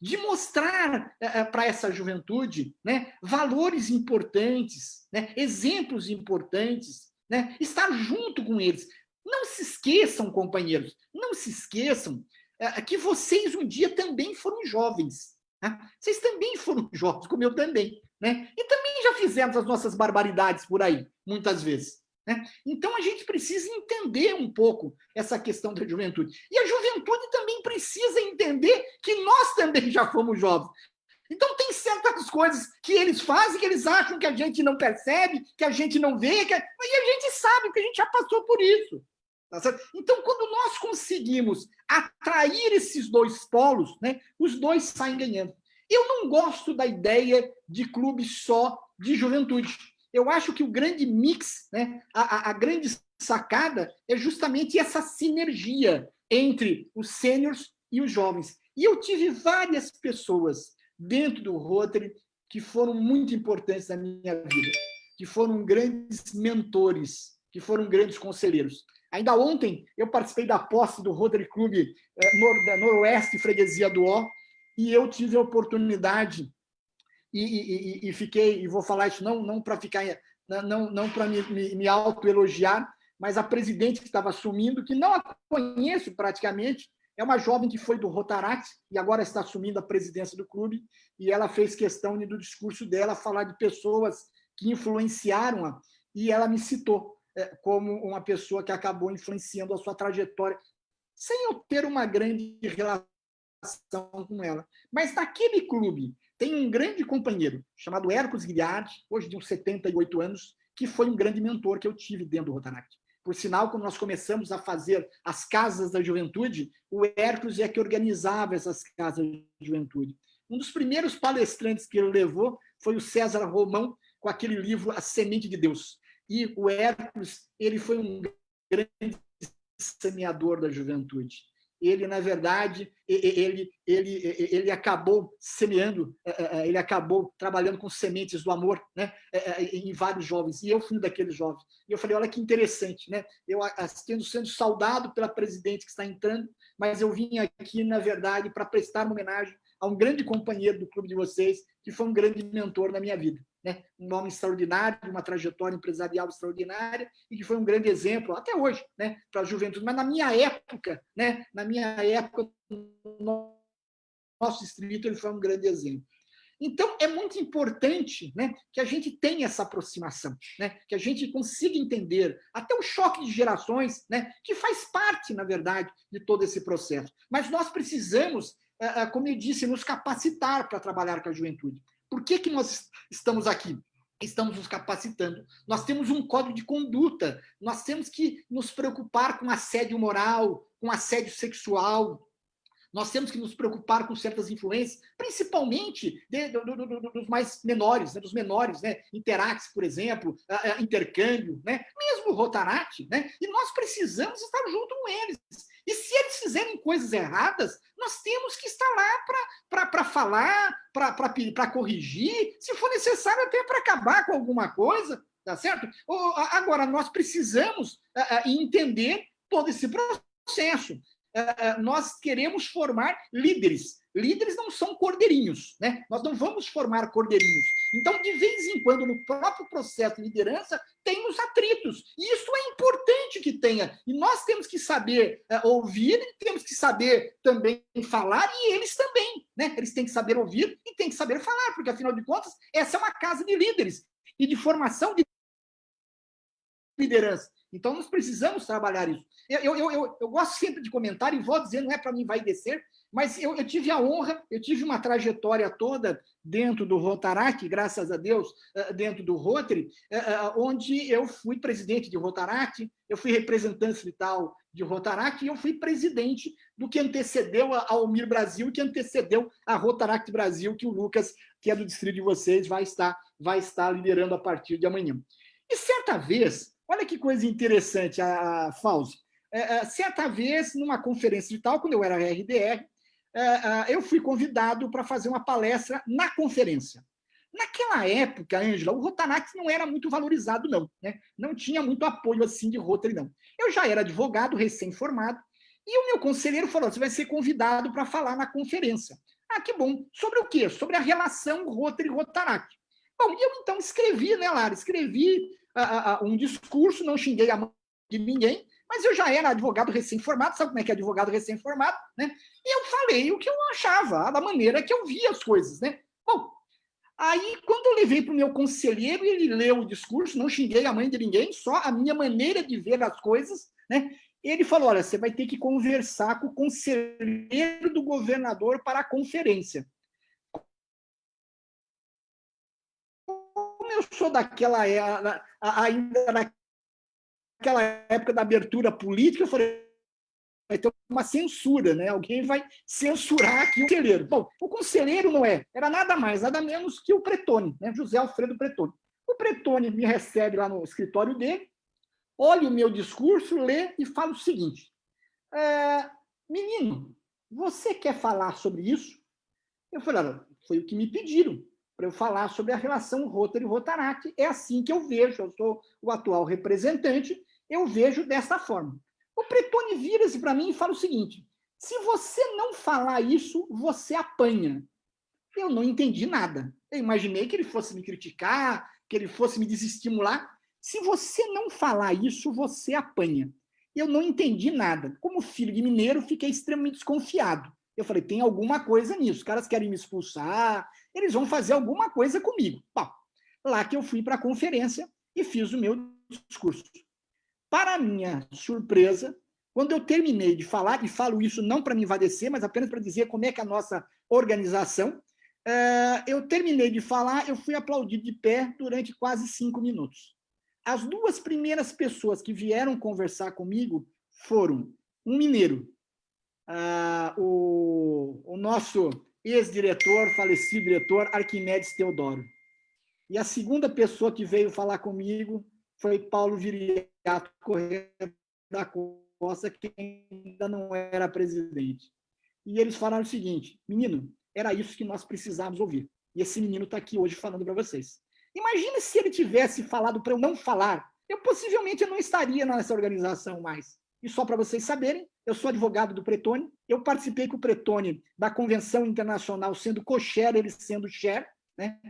de mostrar para essa juventude, né, valores importantes, né, exemplos importantes, né, estar junto com eles. Não se esqueçam, companheiros, não se esqueçam que vocês um dia também foram jovens. Né? Vocês também foram jovens, como eu também. Né? E também já fizemos as nossas barbaridades por aí, muitas vezes. Né? Então, a gente precisa entender um pouco essa questão da juventude. E a juventude também precisa entender que nós também já fomos jovens. Então, tem certas coisas que eles fazem, que eles acham que a gente não percebe, que a gente não vê, e a gente sabe que a gente já passou por isso. Tá certo? Então, quando nós conseguimos atrair esses dois polos, né, os dois saem ganhando. Eu não gosto da ideia de clube só de juventude. Eu acho que o grande mix, né, a grande sacada é justamente essa sinergia entre os sêniors e os jovens. E eu tive várias pessoas dentro do Rotary que foram muito importantes na minha vida, que foram grandes mentores, que foram grandes conselheiros. Ainda ontem, eu participei da posse do Rotary Club Noroeste Freguesia do Ó, e eu tive a oportunidade, e fiquei, e vou falar isso não para ficar, não para me autoelogiar, mas a presidente que estava assumindo, que não a conheço praticamente, é uma jovem que foi do Rotaract e agora está assumindo a presidência do clube, e ela fez questão do discurso dela falar de pessoas que influenciaram-a, e ela me citou como uma pessoa que acabou influenciando a sua trajetória, sem eu ter uma grande relação com ela. Mas naquele clube tem um grande companheiro, chamado Hercos Guilherme, hoje de uns 78 anos, que foi um grande mentor que eu tive dentro do Rotaract. Por sinal, quando nós começamos a fazer as casas da juventude, o Hércules é que organizava essas casas de juventude. Um dos primeiros palestrantes que ele levou foi o César Romão, com aquele livro A Semente de Deus. E o Hércules, ele foi um grande semeador da juventude. Ele, na verdade, ele acabou semeando, ele acabou trabalhando com sementes do amor, né, em vários jovens, e eu fui um daqueles jovens. E eu falei, olha que interessante, né? Eu sendo saudado pela presidente que está entrando, mas eu vim aqui, na verdade, para prestar uma homenagem a um grande companheiro do clube de vocês, que foi um grande mentor na minha vida. Né? Um homem extraordinário, uma trajetória empresarial extraordinária e que foi um grande exemplo, até hoje, né, para a juventude. Mas na minha época, no nosso distrito, ele foi um grande exemplo. Então, é muito importante, né, que a gente tenha essa aproximação, né, que a gente consiga entender até o choque de gerações, né, que faz parte, na verdade, de todo esse processo. Mas nós precisamos, como eu disse, nos capacitar para trabalhar com a juventude. Por que nós estamos aqui? Estamos nos capacitando. Nós temos um código de conduta. Nós temos que nos preocupar com assédio moral, com assédio sexual. Nós temos que nos preocupar com certas influências, principalmente dos mais menores, né, dos menores, né, Interact, por exemplo, intercâmbio, né, mesmo o Rotaract, né, e nós precisamos estar junto com eles. E se eles fizerem coisas erradas, nós temos que estar lá para falar, para corrigir, se for necessário até para acabar com alguma coisa, tá certo? Agora, nós precisamos entender todo esse processo. Nós queremos formar líderes. Líderes não são cordeirinhos, né? Nós não vamos formar cordeirinhos. Então, de vez em quando, no próprio processo de liderança, tem os atritos. E isso é importante que tenha. E nós temos que saber ouvir, temos que saber também falar, e eles também, né? Eles têm que saber ouvir e têm que saber falar, porque, afinal de contas, essa é uma casa de líderes e de formação de liderança. Então, nós precisamos trabalhar isso. Eu gosto sempre de comentar, e vou dizer, não é para mim vai descer, mas eu tive a honra, eu tive uma trajetória toda dentro do Rotaract, graças a Deus, dentro do Rotary, onde eu fui presidente de Rotaract, eu fui representante vital de Rotaract, e eu fui presidente do que antecedeu a Almir Brasil, que antecedeu a Rotaract Brasil, que o Lucas, que é do distrito de vocês, vai estar liderando a partir de amanhã. E certa vez, olha que coisa interessante, a Fauzi. Certa vez, numa conferência de tal, quando eu era RDR, eu fui convidado para fazer uma palestra na conferência. Naquela época, Ângela, o Rotaract não era muito valorizado, não. Né? Não tinha muito apoio assim de Rotary, não. Eu já era advogado, recém-formado, e o meu conselheiro falou, você vai ser convidado para falar na conferência. Ah, que bom. Sobre o quê? Sobre a relação Rotary-Rotaract. Bom, e eu então escrevi, né, Lara? Escrevi um discurso, não xinguei a mão de ninguém, mas eu já era advogado recém-formado, sabe como é que é advogado recém-formado, né? E eu falei o que eu achava, da maneira que eu via as coisas, né? Bom, aí quando eu levei para o meu conselheiro, ele leu o discurso, não xinguei a mãe de ninguém, só a minha maneira de ver as coisas, né? Ele falou, olha, você vai ter que conversar com o conselheiro do governador para a conferência. Como eu sou daquela ainda naquela época da abertura política, eu falei, vai ter uma censura, né? Alguém vai censurar aqui o conselheiro. Bom, o conselheiro não era nada mais, nada menos que o Pretoni, né? José Alfredo Pretoni. O Pretoni me recebe lá no escritório dele, olha o meu discurso, lê e fala o seguinte, menino, você quer falar sobre isso? Eu falei, olha, foi o que me pediram, para eu falar sobre a relação Rotary-Rotaract. É assim que eu vejo, eu sou o atual representante, eu vejo dessa forma. O Pretoni vira-se para mim e fala o seguinte, se você não falar isso, você apanha. Eu não entendi nada. Eu imaginei que ele fosse me criticar, que ele fosse me desestimular. Se você não falar isso, você apanha. Eu não entendi nada. Como filho de mineiro, fiquei extremamente desconfiado. Eu falei, tem alguma coisa nisso. Os caras querem me expulsar, eles vão fazer alguma coisa comigo. Bom, lá que eu fui para a conferência e fiz o meu discurso. Para minha surpresa, quando eu terminei de falar, e falo isso não para me envadecer, mas apenas para dizer como é que é a nossa organização, eu terminei de falar, eu fui aplaudido de pé durante quase 5 minutos. As duas primeiras pessoas que vieram conversar comigo foram um mineiro, o nosso ex-diretor, falecido diretor, Arquimedes Teodoro. E a segunda pessoa que veio falar comigo foi Paulo Viriato Corrêa da Costa, que ainda não era presidente. E eles falaram o seguinte: menino, era isso que nós precisávamos ouvir. E esse menino está aqui hoje falando para vocês. Imagina se ele tivesse falado para eu não falar, eu possivelmente não estaria nessa organização mais. E só para vocês saberem, eu sou advogado do Pretone, eu participei com o Pretone da Convenção Internacional, sendo co-chair, ele sendo chair, né?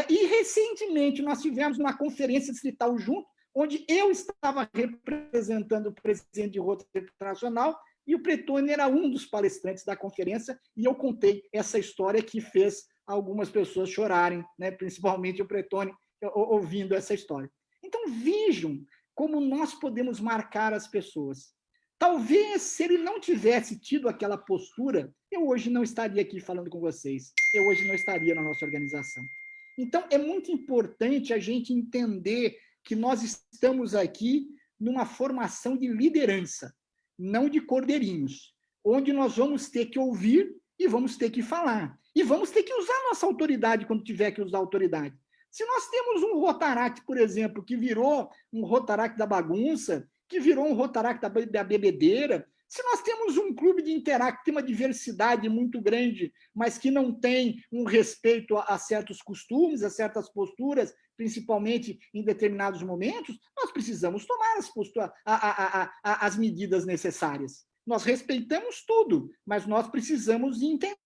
E recentemente nós tivemos uma conferência distrital junto, onde eu estava representando o presidente de Rotary Internacional e o Pretone era um dos palestrantes da conferência, e eu contei essa história que fez algumas pessoas chorarem, né? Principalmente o Pretone, ouvindo essa história. Então, vejam como nós podemos marcar as pessoas. Talvez, se ele não tivesse tido aquela postura, eu hoje não estaria aqui falando com vocês, eu hoje não estaria na nossa organização. Então, é muito importante a gente entender que nós estamos aqui numa formação de liderança, não de cordeirinhos, onde nós vamos ter que ouvir e vamos ter que falar. E vamos ter que usar nossa autoridade quando tiver que usar autoridade. Se nós temos um Rotaract, por exemplo, que virou um Rotaract da bagunça, que virou um Rotaract da bebedeira, se nós temos um clube de Interact que tem uma diversidade muito grande, mas que não tem um respeito a certos costumes, a certas posturas, principalmente em determinados momentos, nós precisamos tomar as medidas necessárias. Nós respeitamos tudo, mas nós precisamos entender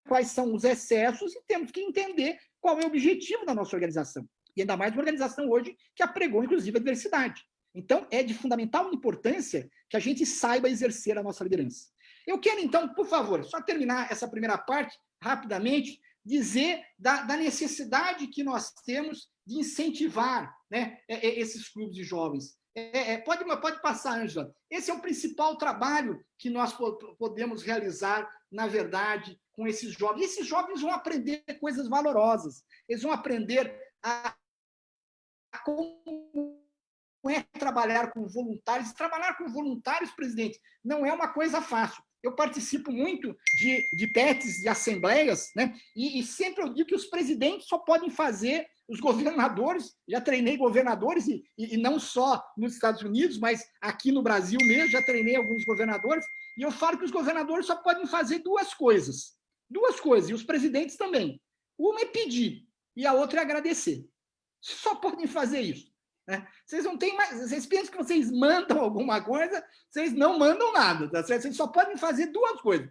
quais são os excessos e temos que entender qual é o objetivo da nossa organização. E ainda mais uma organização hoje que apregou, inclusive, a diversidade. Então, é de fundamental importância que a gente saiba exercer a nossa liderança. Eu quero, então, por favor, só terminar essa primeira parte, rapidamente, dizer da necessidade que nós temos de incentivar, né, esses clubes de jovens. Pode passar, Ângela. Esse é o principal trabalho que nós podemos realizar, na verdade, com esses jovens. Esses jovens vão aprender coisas valorosas. Eles vão aprender a como é trabalhar com voluntários. Trabalhar com voluntários, presidente, não é uma coisa fácil. Eu participo muito de PETs, de assembleias, né? E sempre eu digo que os presidentes só podem fazer, os governadores, já treinei governadores, e não só nos Estados Unidos, mas aqui no Brasil mesmo, já treinei alguns governadores, e eu falo que os governadores só podem fazer duas coisas, e os presidentes também. Uma é pedir, e a outra é agradecer. Só podem fazer isso. Né? Vocês não têm mais, vocês pensam que vocês mandam alguma coisa, vocês não mandam nada, tá certo? Vocês só podem fazer duas coisas: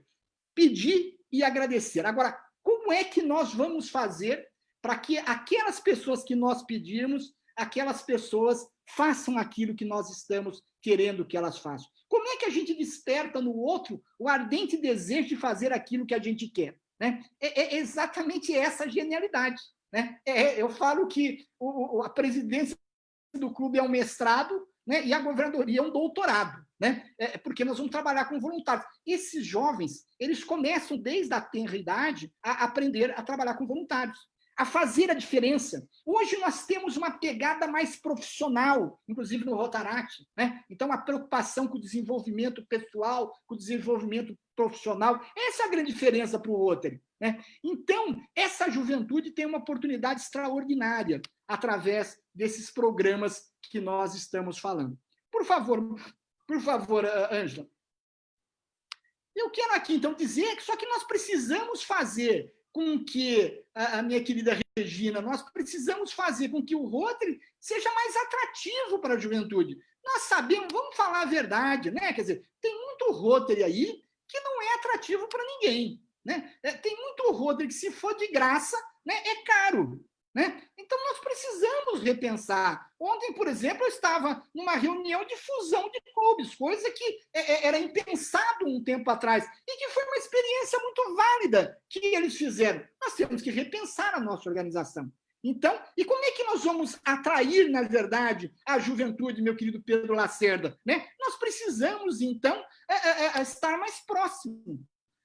pedir e agradecer. Agora, como é que nós vamos fazer para que aquelas pessoas que nós pedirmos, aquelas pessoas façam aquilo que nós estamos querendo que elas façam? Como é que a gente desperta no outro o ardente desejo de fazer aquilo que a gente quer? Né? É exatamente essa genialidade. Né? Eu falo que a presidência do clube é um mestrado, né? E a governadoria é um doutorado, né? Porque nós vamos trabalhar com voluntários. Esses jovens, eles começam desde a tenra idade a aprender a trabalhar com voluntários, a fazer a diferença. Hoje nós temos uma pegada mais profissional, inclusive no Rotaract, né? Então, a preocupação com o desenvolvimento pessoal, com o desenvolvimento profissional, essa é a grande diferença para o Rotary, né? Então, essa juventude tem uma oportunidade extraordinária através desses programas que nós estamos falando. Por favor, Ângela. Eu quero aqui, então, dizer que só que nós precisamos fazer com que, a minha querida Regina, nós precisamos fazer com que o Rotary seja mais atrativo para a juventude. Nós sabemos, vamos falar a verdade, né? Quer dizer, tem muito Rotary aí que não é atrativo para ninguém, né? Tem muito Rotary que, se for de graça, né, é caro. Né? Então, nós precisamos repensar. Ontem, por exemplo, eu estava numa reunião de fusão de clubes, coisa que era impensado um tempo atrás, e que foi uma experiência muito válida que eles fizeram. Nós temos que repensar a nossa organização. Então, e como é que nós vamos atrair, na verdade, a juventude, meu querido Pedro Lacerda? Né? Nós precisamos, então, estar mais próximo.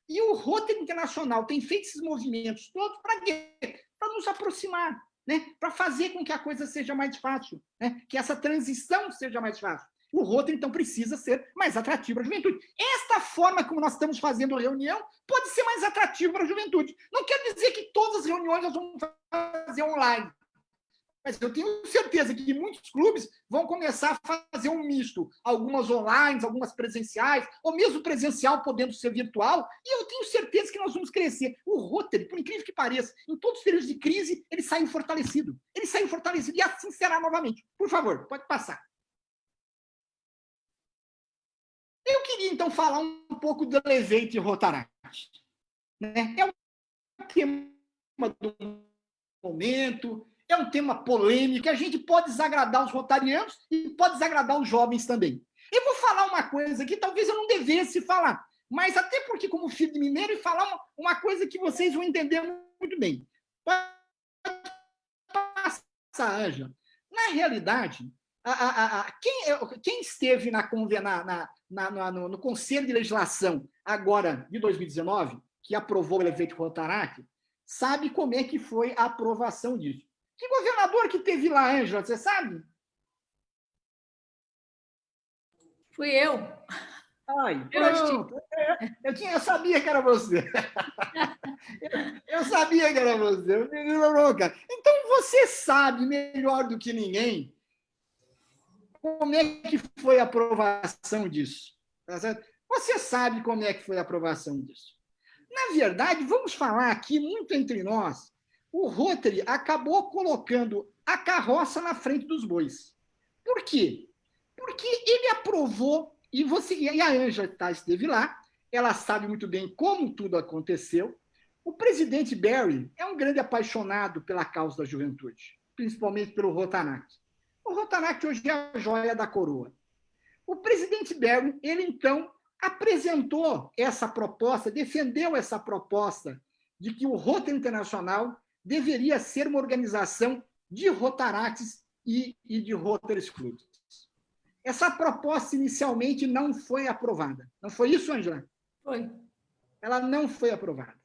E o Rotary Internacional tem feito esses movimentos todos para quê? Para nos aproximar. né, para fazer com que a coisa seja mais fácil, né, que essa transição seja mais fácil. O Rotary, então, precisa ser mais atrativo para a juventude. Esta forma como nós estamos fazendo a reunião pode ser mais atrativo para a juventude. Não quer dizer que todas as reuniões nós vamos fazer online. Mas eu tenho certeza que muitos clubes vão começar a fazer um misto. Algumas online, algumas presenciais, ou mesmo presencial podendo ser virtual. E eu tenho certeza que nós vamos crescer. O Rotary, por incrível que pareça, em todos os períodos de crise, ele saiu fortalecido. Ele saiu fortalecido e assim será novamente. Por favor, pode passar. Eu queria, então, falar um pouco do Elevate Rotaract. Né? É um tema do momento, é um tema polêmico, a gente pode desagradar os rotarianos e pode desagradar os jovens também. Eu vou falar uma coisa que talvez eu não devesse falar, mas até porque, como filho de mineiro, e falar uma coisa que vocês vão entender muito bem. Pode passar, Ângela. Na realidade, quem esteve no Conselho de Legislação agora de 2019, que aprovou o Elevate Rotaract, sabe como é que foi a aprovação disso. Que governador que teve lá, Ângela, você sabe? Fui eu. Ai, pronto. Eu sabia que era você. Eu sabia que era você. Então, você sabe melhor do que ninguém como é que foi a aprovação disso. Tá certo? Você sabe como é que foi a aprovação disso. Na verdade, vamos falar aqui, muito entre nós, o Rotary acabou colocando a carroça na frente dos bois. Por quê? Porque ele aprovou, e a Ângela esteve lá, ela sabe muito bem como tudo aconteceu. O presidente Barry é um grande apaixonado pela causa da juventude, principalmente pelo Rotaract. O Rotaract hoje é a joia da coroa. O presidente Barry, ele então apresentou essa proposta, defendeu essa proposta de que o Rotary Internacional deveria ser uma organização de Rotaracts e de Rotary Clubs. Essa proposta inicialmente não foi aprovada. Não foi isso, Angela? Foi. Ela não foi aprovada.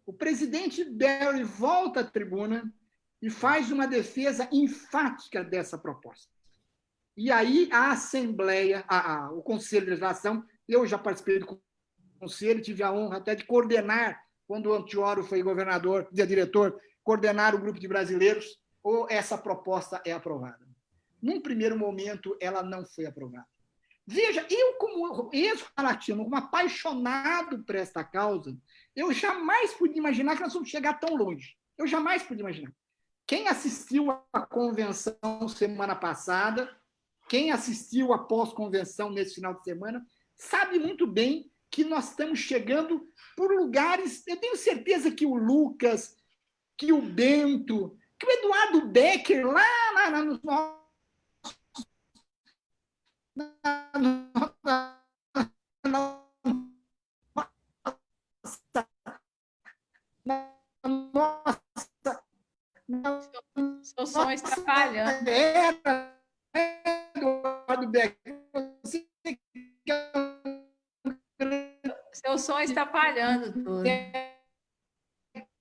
O presidente Barry volta à tribuna e faz uma defesa enfática dessa proposta. E aí a Assembleia, o Conselho de Legislação, eu já participei do Conselho, tive a honra até de coordenar, quando o Antioro foi governador, diretor, coordenar o grupo de brasileiros, ou essa proposta é aprovada. Num primeiro momento, ela não foi aprovada. Veja, eu como ex-latino, como apaixonado por esta causa, eu jamais podia imaginar que nós vamos chegar tão longe. Eu jamais podia imaginar. Quem assistiu à convenção semana passada, quem assistiu à pós-convenção nesse final de semana, sabe muito bem que nós estamos chegando por lugares... Eu tenho certeza que o Lucas, que o Bento, que o Eduardo Becker, lá nos nossos... Seu som está falhando. Eduardo Becker, Seu som está falhando tudo.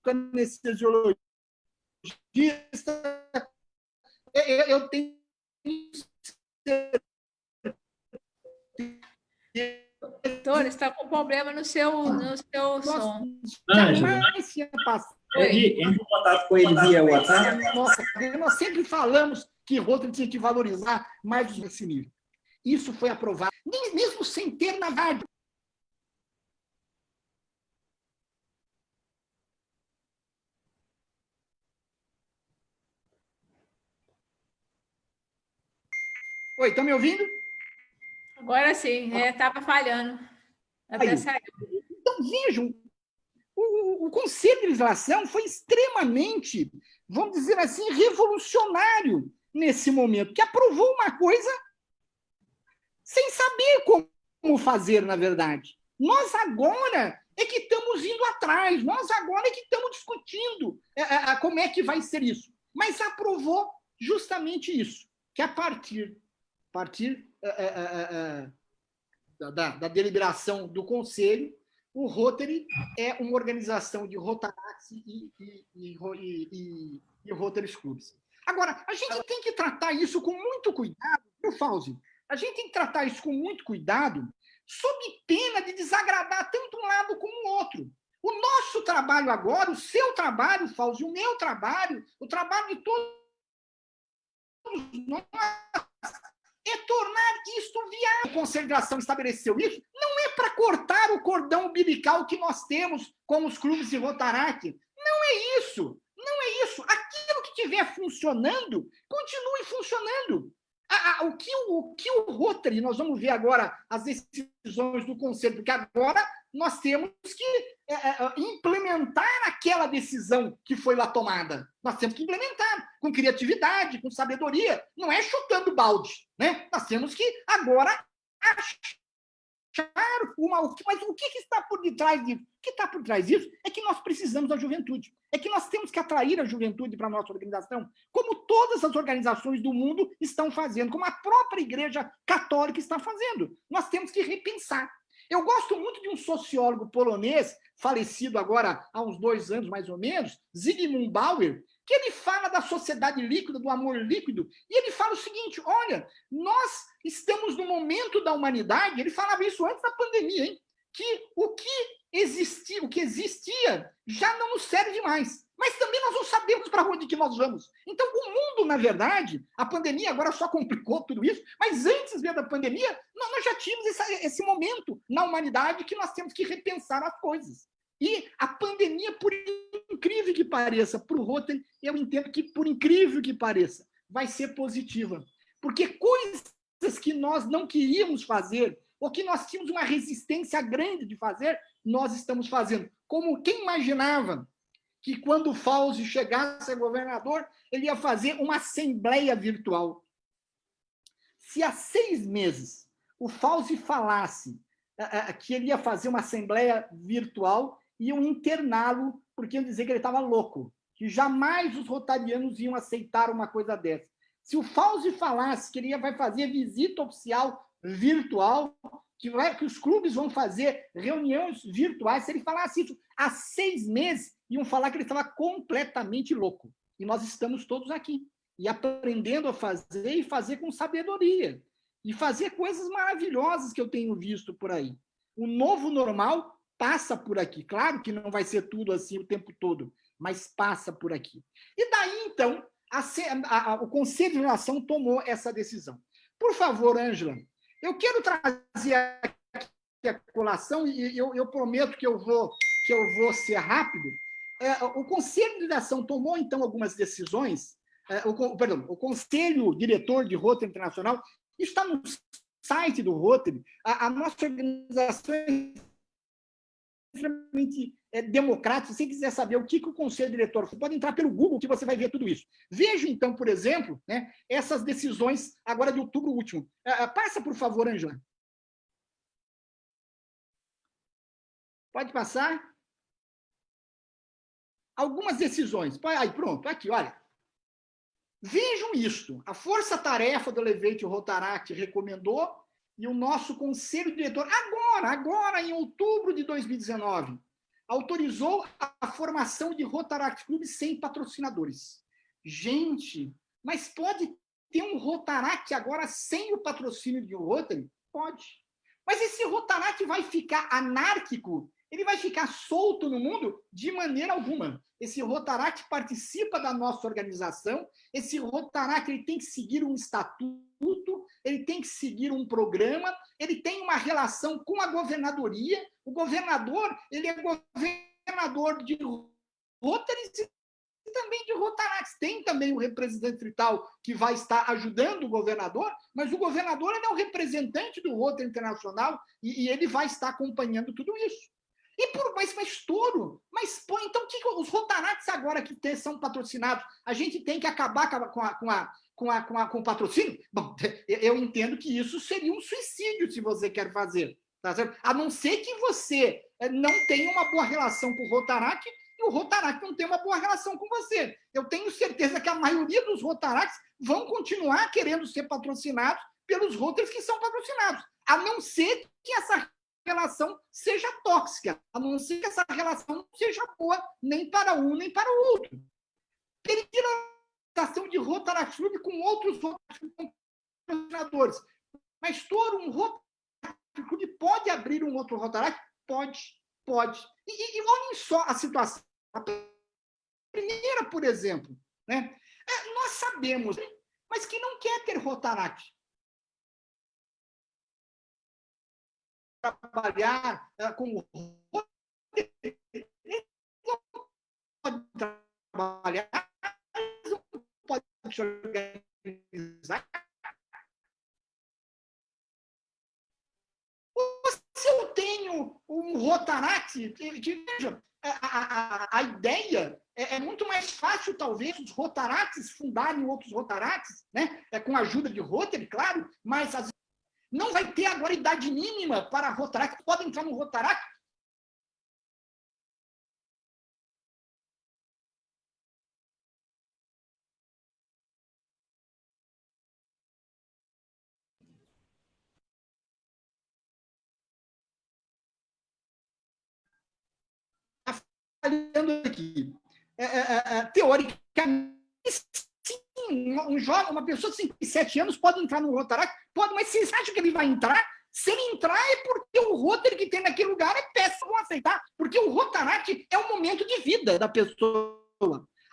Anestesiologista, eu tenho Doutor, está com problema no seu som. jamais tinha passado. Entre em contato com ele via WhatsApp. Nossa, nós sempre falamos que Rotary tinha que valorizar mais esse nível. Isso foi aprovado, mesmo sem ter na verdade. Oi, estão me ouvindo? Agora sim, estava falhando. Até Aí. saiu. Então, vejam, o Conselho de Legislação foi extremamente, vamos dizer assim, revolucionário nesse momento, que aprovou uma coisa sem saber como fazer, na verdade. Nós agora é que estamos indo atrás, nós agora é que estamos discutindo como é que vai ser isso. Mas aprovou justamente isso, que a partir da deliberação do Conselho, o Rotary é uma organização de Rotaracts e e Rotary Clubs. Agora, a gente tem que tratar isso com muito cuidado, viu, Fauzi? A gente tem que tratar isso com muito cuidado, sob pena de desagradar tanto um lado como o outro. O nosso trabalho agora, o seu trabalho, Fauzi, o meu trabalho, o trabalho de todos nós, é tornar isto viável. A Conselho de Ação estabeleceu isso, não é para cortar o cordão umbilical que nós temos com os clubes de Rotaract. Não é isso. Não é isso. Aquilo que estiver funcionando, continue funcionando. O que o Rotary, nós vamos ver agora as decisões do Conselho, porque agora nós temos que implementar aquela decisão que foi lá tomada. Nós temos que implementar com criatividade, com sabedoria, não é chutando balde, né? Nós temos que agora achar mas o que está por detrás disso? O que está por trás disso é que nós precisamos da juventude. É que nós temos que atrair a juventude para a nossa organização, como todas as organizações do mundo estão fazendo, como a própria Igreja Católica está fazendo. Nós temos que repensar. Eu gosto muito de um sociólogo polonês, falecido agora há uns 2 anos, mais ou menos, Zygmunt Bauer, que ele fala da sociedade líquida, do amor líquido, e ele fala o seguinte, olha, nós estamos no momento da humanidade, ele falava isso antes da pandemia, hein, que o que existia já não nos serve mais, mas também nós não sabemos para onde que nós vamos. Então, o mundo, na verdade, a pandemia agora só complicou tudo isso, mas antes mesmo da pandemia, nós já tínhamos esse momento na humanidade que nós temos que repensar as coisas. E a pandemia, por incrível que pareça, para o Rotary, eu entendo que, por incrível que pareça, vai ser positiva. Porque coisas que nós não queríamos fazer, ou que nós tínhamos uma resistência grande de fazer, nós estamos fazendo. Como quem imaginava que quando o Fauzi chegasse a governador, ele ia fazer uma assembleia virtual. Se há 6 meses o Fauzi falasse que ele ia fazer uma assembleia virtual, iam interná-lo, porque iam dizer que ele estava louco, que jamais os rotarianos iam aceitar uma coisa dessa. Se o Fauzi falasse que ele vai fazer visita oficial virtual, que os clubes vão fazer reuniões virtuais, se ele falasse isso há 6 meses, iam falar que ele estava completamente louco. E nós estamos todos aqui, e aprendendo a fazer, e fazer com sabedoria, e fazer coisas maravilhosas que eu tenho visto por aí. O novo normal passa por aqui. Claro que não vai ser tudo assim o tempo todo, mas passa por aqui. E daí, então, o Conselho de Nação tomou essa decisão. Por favor, Ângela, eu quero trazer aqui a colação, e eu prometo que eu vou ser rápido. O Conselho de Nação tomou, então, algumas decisões. O Conselho Diretor de Rotary Internacional está no site do Rotary. A nossa organização é extremamente democrático. Se você quiser saber o que o Conselho Diretor, você pode entrar pelo Google que você vai ver tudo isso. Veja, então, por exemplo, né, essas decisões agora de outubro último. Passa, por favor, Ângela. Pode passar? Algumas decisões. Aí, pronto, aqui, olha. Vejam isto. A força-tarefa do Elevate Rotaract recomendou e o nosso Conselho Diretor, agora, em outubro de 2019, autorizou a formação de Rotaract Clubes sem patrocinadores. Gente, mas pode ter um Rotaract agora sem o patrocínio de um Rotary? Pode. Mas esse Rotaract vai ficar anárquico? Ele vai ficar solto no mundo? De maneira alguma. Esse Rotaract participa da nossa organização, esse Rotaract ele tem que seguir um estatuto, ele tem que seguir um programa, ele tem uma relação com a governadoria. O governador, ele é governador de Rotaries e também de Rotaracts. Tem também o representante trital que vai estar ajudando o governador, mas o governador ele é o representante do Rotary Internacional e ele vai estar acompanhando tudo isso. Mas touro, então o que os Rotaracts agora que são patrocinados, a gente tem que acabar com o patrocínio? Bom, eu entendo que isso seria um suicídio se você quer fazer, tá certo? A não ser que você não tenha uma boa relação com o Rotaract e o Rotaract não tem uma boa relação com você. Eu tenho certeza que a maioria dos Rotaracts vão continuar querendo ser patrocinados pelos Rotaries que são patrocinados, a não ser que essa relação seja tóxica, a não ser que essa relação não seja boa nem para um nem para o outro. ação de Rotaract Club com outros patrocinadores. Mas todo um Rotaract Club pode abrir um outro Rotaract? Pode. E olhem só a situação. A primeira, por exemplo, né? Nós sabemos, mas que não quer ter Rotaract. Trabalhar com o Rotaract, pode trabalhar, não pode se organizar. Se eu tenho um Rotaract, veja, a ideia é muito mais fácil, talvez, os Rotaracts fundarem outros Rotaracts, né? Com a ajuda de Rotary, claro, mas não vai ter agora idade mínima para Rotaract. Pode entrar no Rotaract. Aqui. Teoricamente, sim, um jovem, uma pessoa de 57 anos pode entrar no Rotaract? Pode, mas vocês acham que ele vai entrar? Se ele entrar é porque o Rotary que tem naquele lugar é péssimo, vão aceitar, porque o Rotaract é o momento de vida da pessoa.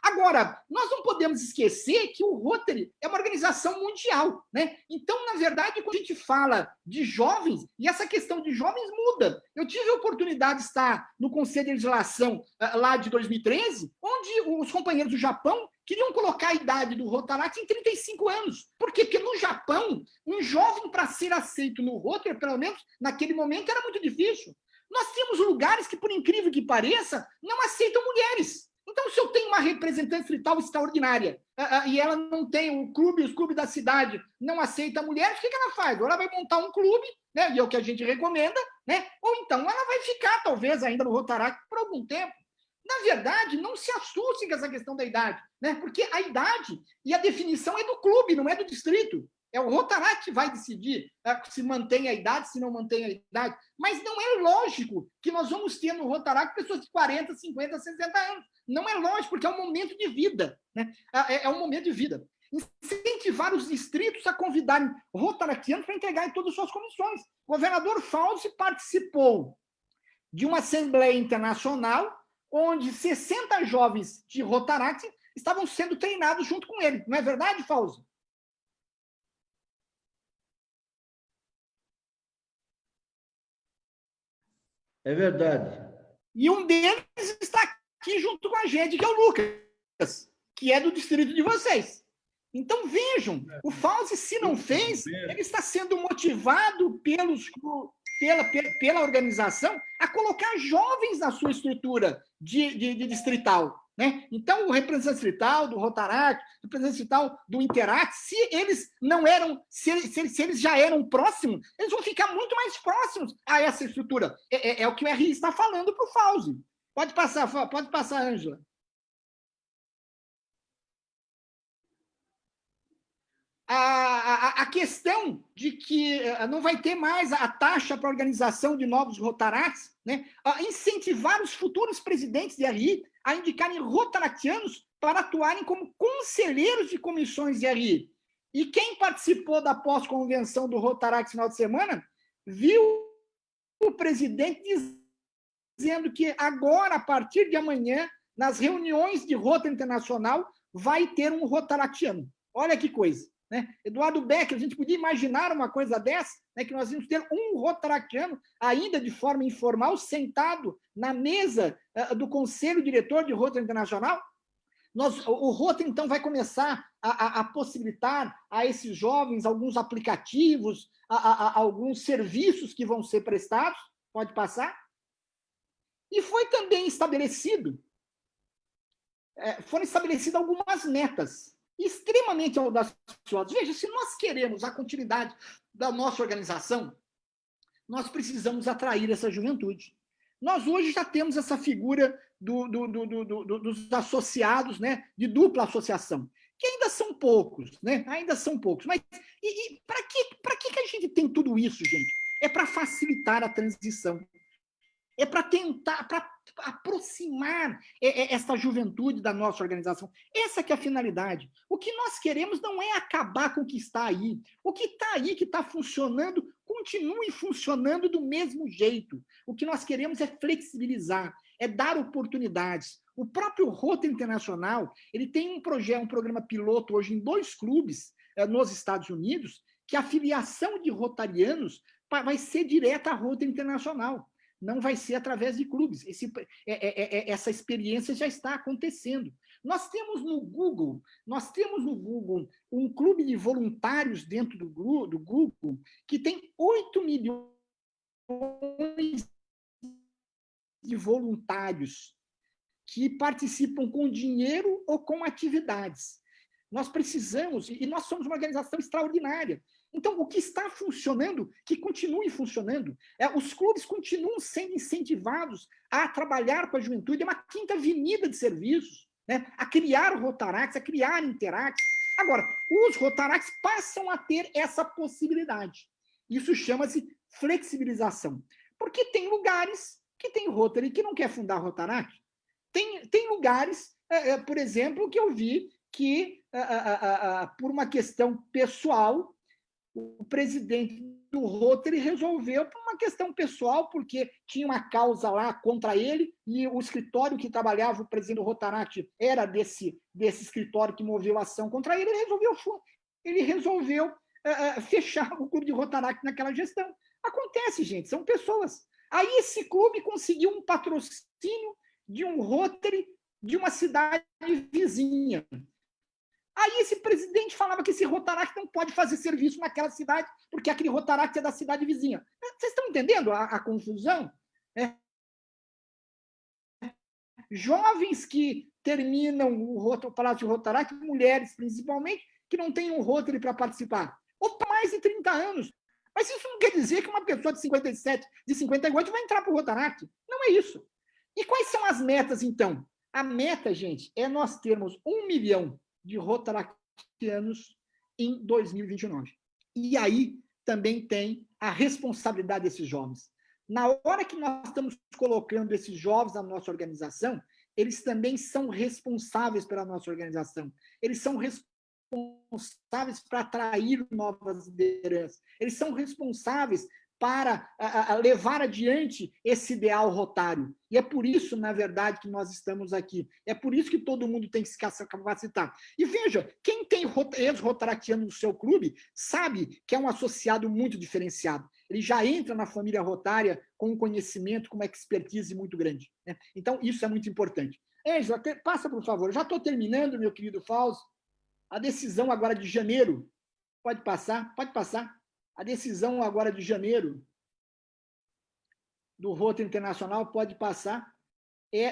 Agora, nós não podemos esquecer que o Rotary é uma organização mundial, né? Então, na verdade, quando a gente fala de jovens, e essa questão de jovens muda. Eu tive a oportunidade de estar no Conselho de Legislação lá de 2013, onde os companheiros do Japão queriam colocar a idade do Rotaract em 35 anos. Por quê? Porque no Japão, um jovem, para ser aceito no Rotary, pelo menos naquele momento, era muito difícil. Nós temos lugares que, por incrível que pareça, não aceitam mulheres. Então, se eu tenho uma representante distrital extraordinária e ela não tem os clubes da cidade não aceitam mulheres, o que ela faz? Ou ela vai montar um clube, né, e é o que a gente recomenda, né, ou então ela vai ficar, talvez, ainda no Rotaract por algum tempo. Na verdade, não se assustem com essa questão da idade, né, porque a idade e a definição é do clube, não é do distrito. É o Rotaract que vai decidir se mantém a idade, se não mantém a idade. Mas não é lógico que nós vamos ter no Rotaract pessoas de 40, 50, 60 anos. Não é lógico, porque é um momento de vida, né? É um momento de vida. Incentivar os distritos a convidarem rotaractianos para entregar em todas as suas comissões. O governador Fauzi participou de uma assembleia internacional onde 60 jovens de Rotaract estavam sendo treinados junto com ele. Não é verdade, Fauzi? É verdade. E um deles está aqui junto com a gente, que é o Lucas, que é do distrito de vocês. Então, vejam, o Fauzi, se não fez, ele está sendo motivado pela organização a colocar jovens na sua estrutura de distrital. Né? Então, o representante distrital do Rotaract, o representante distrital do Interact, se eles não eram, se eles já eram próximos, eles vão ficar muito mais próximos a essa estrutura. É o que o RI está falando para o Fauzi. Pode passar, Ângela. A questão de que não vai ter mais a taxa para a organização de novos Rotaracts, né? Incentivar os futuros presidentes de RI a indicarem rotaractianos para atuarem como conselheiros de comissões de RI. E quem participou da pós-convenção do Rotaract final de semana viu o presidente dizendo que agora, a partir de amanhã, nas reuniões de Rota Internacional, vai ter um rotaractiano. Olha que coisa. Né? Eduardo Becker, a gente podia imaginar uma coisa dessa, né, que nós íamos ter um rotaractiano, ainda de forma informal, sentado na mesa do Conselho Diretor de Rota Internacional? O Rota, então, vai começar a possibilitar a esses jovens alguns aplicativos, alguns serviços que vão ser prestados. Pode passar? E foi também estabelecido, foram estabelecidas algumas metas extremamente audaciosas. Veja, se nós queremos a continuidade da nossa organização, nós precisamos atrair essa juventude. Nós hoje já temos essa figura dos associados, né, de dupla associação, que ainda são poucos, né? Ainda são poucos. Mas e para que a gente tem tudo isso, gente? É para facilitar a transição. é para tentar, para aproximar essa juventude da nossa organização. Essa que é a finalidade. O que nós queremos não é acabar com o que está aí. O que está aí, que está funcionando, continue funcionando do mesmo jeito. O que nós queremos é flexibilizar, é dar oportunidades. O próprio Rotary Internacional, ele tem um programa piloto hoje em 2 clubes nos Estados Unidos, que a filiação de rotarianos vai ser direta à Rotary Internacional. Não vai ser através de clubes. Essa experiência já está acontecendo. Nós temos no Google um clube de voluntários dentro do Google que tem 8 milhões de voluntários que participam com dinheiro ou com atividades. Nós precisamos, e nós somos uma organização extraordinária. Então, o que está funcionando, que continue funcionando. Os clubes continuam sendo incentivados a trabalhar com a juventude, é uma quinta avenida de serviços, né? A criar Rotaract, a criar Interact. Agora, os Rotaract passam a ter essa possibilidade. Isso chama-se flexibilização. Porque tem lugares que tem Rotary que não quer fundar Rotaract. Tem lugares, por exemplo, que eu vi que, por uma questão pessoal, o presidente do Rotary resolveu, por uma questão pessoal, porque tinha uma causa lá contra ele, e o escritório que trabalhava o presidente do Rotaract era desse escritório que moveu a ação contra ele, ele resolveu fechar o clube de Rotaract naquela gestão. Acontece, gente, são pessoas. Aí esse clube conseguiu um patrocínio de um Rotary de uma cidade vizinha. Aí esse presidente falava que esse Rotaract não pode fazer serviço naquela cidade, porque aquele Rotaract é da cidade vizinha. Vocês estão entendendo a confusão? Jovens que terminam o Palácio de Rotaract, mulheres principalmente, que não têm um Rotary para participar. Ou mais de 30 anos. Mas isso não quer dizer que uma pessoa de 57, de 58 vai entrar para o Rotaract. Não é isso. E quais são as metas, então? A meta, gente, é nós termos 1 milhão de rotaractianos em 2029. E aí também tem a responsabilidade desses jovens. Na hora que nós estamos colocando esses jovens na nossa organização, eles também são responsáveis pela nossa organização. Eles são responsáveis para atrair novas lideranças. Eles são responsáveis para levar adiante esse ideal rotário. E é por isso, na verdade, que nós estamos aqui. É por isso que todo mundo tem que se capacitar. E veja, quem tem ex-rotaractiano no seu clube sabe que é um associado muito diferenciado. Ele já entra na família rotária com um conhecimento, com uma expertise muito grande, né? Então, isso é muito importante. Ângela, passa, por favor. Já estou terminando, meu querido Fausto. A decisão agora de janeiro. Pode passar? Pode passar. A decisão agora de janeiro do Rotary Internacional pode passar,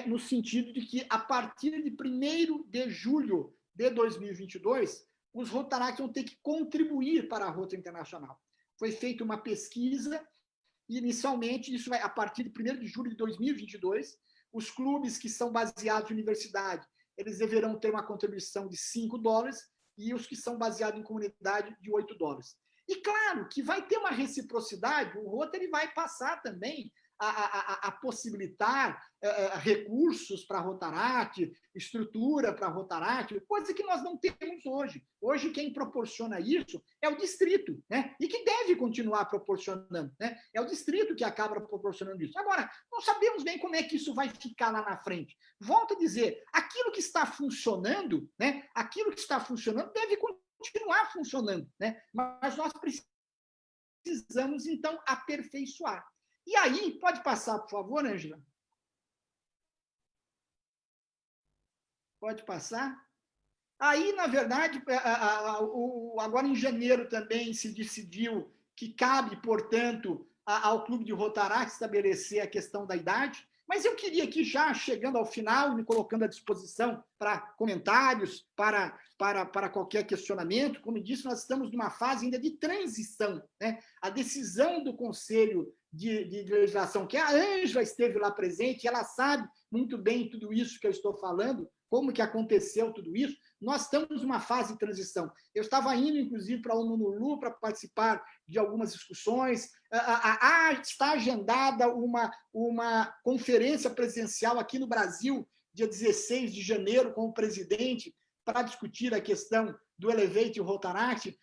no sentido de que, a partir de 1º de julho de 2022, os Rotaract vão ter que contribuir para a Rotary Internacional. Foi feita uma pesquisa, e, inicialmente, isso vai, a partir de 1º de julho de 2022, os clubes que são baseados em universidade, eles deverão ter uma contribuição de $5, e os que são baseados em comunidade, de $8. E claro que vai ter uma reciprocidade, o Rotary vai passar também a possibilitar recursos para a Rotaract, estrutura para a Rotaract, coisa que nós não temos hoje. Hoje quem proporciona isso é o distrito, né? E que deve continuar proporcionando, né? É o distrito que acaba proporcionando isso. Agora, não sabemos bem como é que isso vai ficar lá na frente. Volto a dizer, aquilo que está funcionando, né? Aquilo que está funcionando deve continuar funcionando, né? Mas nós precisamos, então, aperfeiçoar. E aí, pode passar, por favor, Ângela? Pode passar? Aí, na verdade, agora em janeiro também se decidiu que cabe, portanto, ao Clube de Rotaract estabelecer a questão da idade. Mas eu queria aqui, já chegando ao final, me colocando à disposição para comentários, para qualquer questionamento. Como eu disse, nós estamos numa fase ainda de transição, né? A decisão do Conselho de Legislação, que a Ângela esteve lá presente, ela sabe muito bem tudo isso que eu estou falando, como que aconteceu tudo isso. Nós estamos numa fase de transição. Eu estava indo, inclusive, para o Honolulu para participar de algumas discussões. Está agendada uma conferência presidencial aqui no Brasil, dia 16 de janeiro, com o presidente, para discutir a questão do Elevate Rotaract.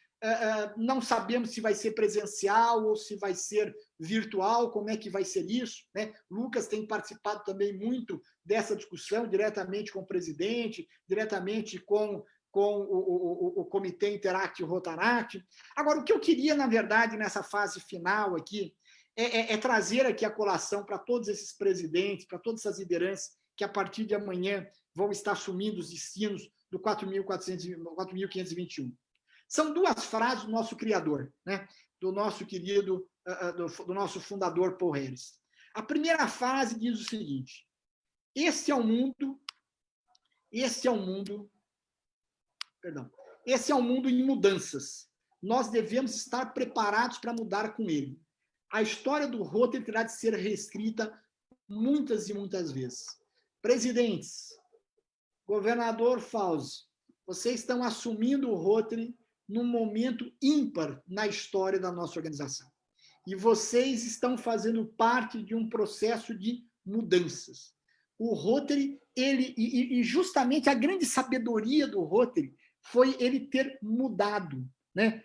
Não sabemos se vai ser presencial ou se vai ser virtual, como é que vai ser isso, né? Lucas tem participado também muito dessa discussão, diretamente com o presidente, diretamente com o Comitê Interact Rotaract. Agora, o que eu queria, na verdade, nessa fase final aqui, é trazer aqui a colação para todos esses presidentes, para todas essas lideranças que, a partir de amanhã, vão estar assumindo os destinos do 4.521. São duas frases do nosso criador, né? Do nosso querido, do nosso fundador, Paul Harris. A primeira frase diz o seguinte: esse é um mundo em mudanças. Nós devemos estar preparados para mudar com ele. A história do Rotary terá de ser reescrita muitas e muitas vezes. Presidentes, governador Fauzi, vocês estão assumindo o Rotary num momento ímpar na história da nossa organização. E vocês estão fazendo parte de um processo de mudanças. O Rotary, e justamente a grande sabedoria do Rotary foi ele ter mudado, né?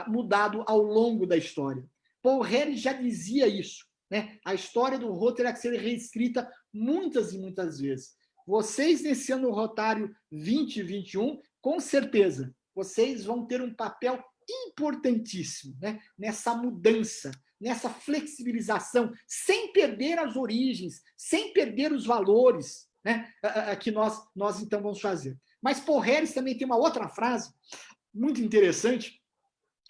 Mudado ao longo da história. Paul Harris já dizia isso, né? A história do Rotary tem que ser reescrita muitas e muitas vezes. Vocês, nesse ano rotário 2021, com certeza, vocês vão ter um papel importantíssimo, né? Nessa mudança, nessa flexibilização, sem perder as origens, sem perder os valores, né? Que nós então vamos fazer. Mas Paul Harris também tem uma outra frase muito interessante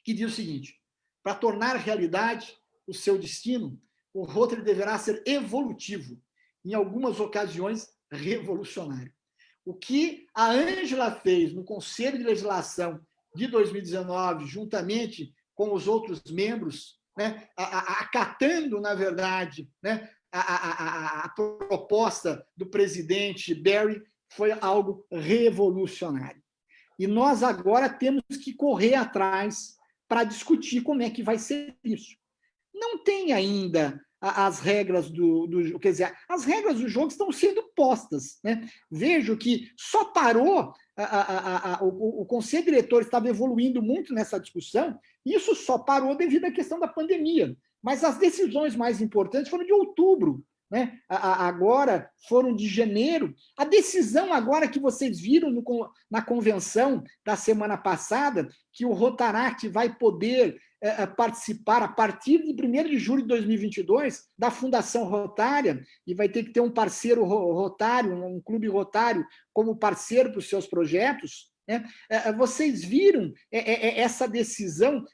que diz o seguinte: para tornar realidade o seu destino, o Rotary deverá ser evolutivo, em algumas ocasiões revolucionário. O que a Ângela fez no Conselho de Legislação de 2019, juntamente com os outros membros, né, acatando, na verdade, né, a proposta do presidente Barry, foi algo revolucionário. E nós agora temos que correr atrás para discutir como é que vai ser isso. Não tem ainda as regras quer dizer, as regras do jogo estão sendo postas, né? Vejo que só parou, o Conselho Diretor estava evoluindo muito nessa discussão, e isso só parou devido à questão da pandemia. Mas as decisões mais importantes foram de outubro, né? Agora foram de janeiro. A decisão agora que vocês viram na convenção da semana passada, que o Rotaract vai poder participar a partir de 1º de julho de 2022 da Fundação Rotária, e vai ter que ter um parceiro rotário, um clube rotário como parceiro para os seus projetos, né? Vocês viram essa decisão,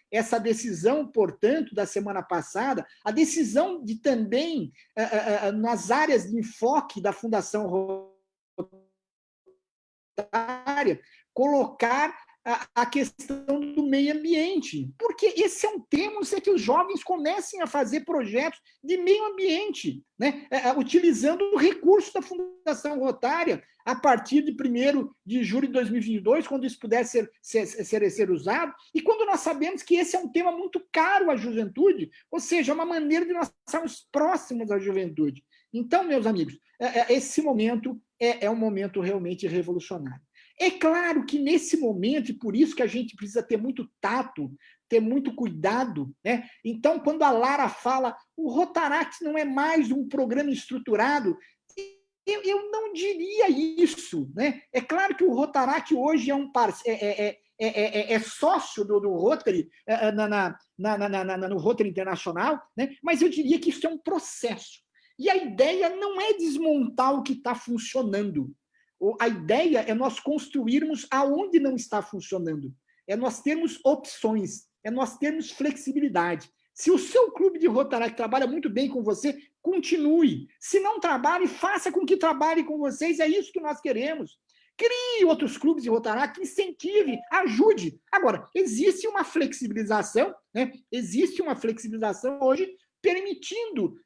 portanto, da semana passada, a decisão de também, nas áreas de enfoque da Fundação Rotária, colocar a questão do meio ambiente, porque esse é um tema, é que os jovens comecem a fazer projetos de meio ambiente, né? Utilizando o recurso da Fundação Rotária, a partir de 1º de julho de 2022, quando isso puder ser usado, e quando nós sabemos que esse é um tema muito caro à juventude, ou seja, uma maneira de nós estarmos próximos à juventude. Então, meus amigos, esse momento é um momento realmente revolucionário. É claro que nesse momento, e por isso que a gente precisa ter muito tato, ter muito cuidado, né? Então, quando a Lara fala, o Rotaract não é mais um programa estruturado, eu não diria isso, né? É claro que o Rotaract hoje é sócio do Rotary no Rotary Internacional, né? Mas eu diria que isso é um processo. E a ideia não é desmontar o que está funcionando. A ideia é nós construirmos aonde não está funcionando. É nós termos opções, é nós termos flexibilidade. Se o seu clube de Rotaract trabalha muito bem com você, continue. Se não trabalhe, faça com que trabalhe com vocês. É isso que nós queremos. Crie outros clubes de Rotaract, incentive, ajude. Agora, existe uma flexibilização, né? Existe uma flexibilização hoje permitindo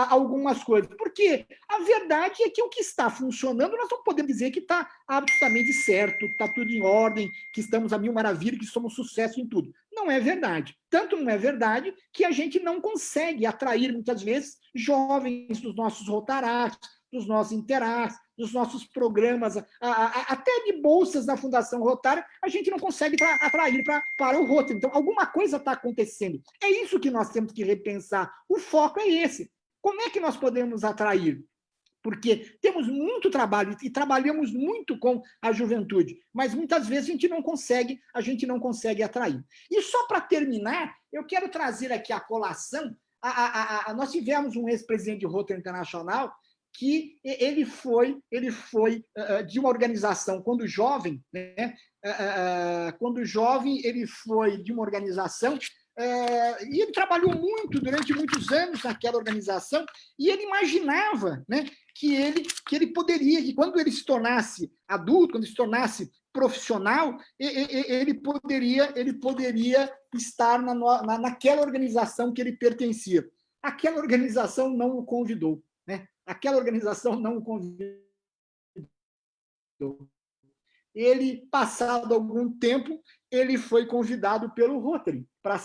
algumas coisas. Porque a verdade é que o que está funcionando, nós não podemos dizer que está absolutamente certo, que está tudo em ordem, que estamos a mil maravilhas, que somos sucesso em tudo. Não é verdade. Tanto não é verdade que a gente não consegue atrair, muitas vezes, jovens dos nossos Rotaract, dos nossos Interact, dos nossos programas, até de bolsas da Fundação Rotária, a gente não consegue atrair para o Rotary. Então, alguma coisa está acontecendo. É isso que nós temos que repensar. O foco é esse. Como é que nós podemos atrair? Porque temos muito trabalho e trabalhamos muito com a juventude, mas muitas vezes a gente não consegue atrair. E só para terminar, eu quero trazer aqui a colação. Nós tivemos um ex-presidente de Rotary Internacional que ele foi de uma organização, quando jovem, né? Quando jovem, ele foi de uma organização e ele trabalhou muito, durante muitos anos naquela organização, e ele imaginava, né, que ele poderia, que quando ele se tornasse adulto, quando ele se tornasse profissional, ele poderia estar naquela organização que ele pertencia. Aquela organização não o convidou. Aquela organização não o convidou. Ele, passado algum tempo, ele foi convidado pelo Rotary para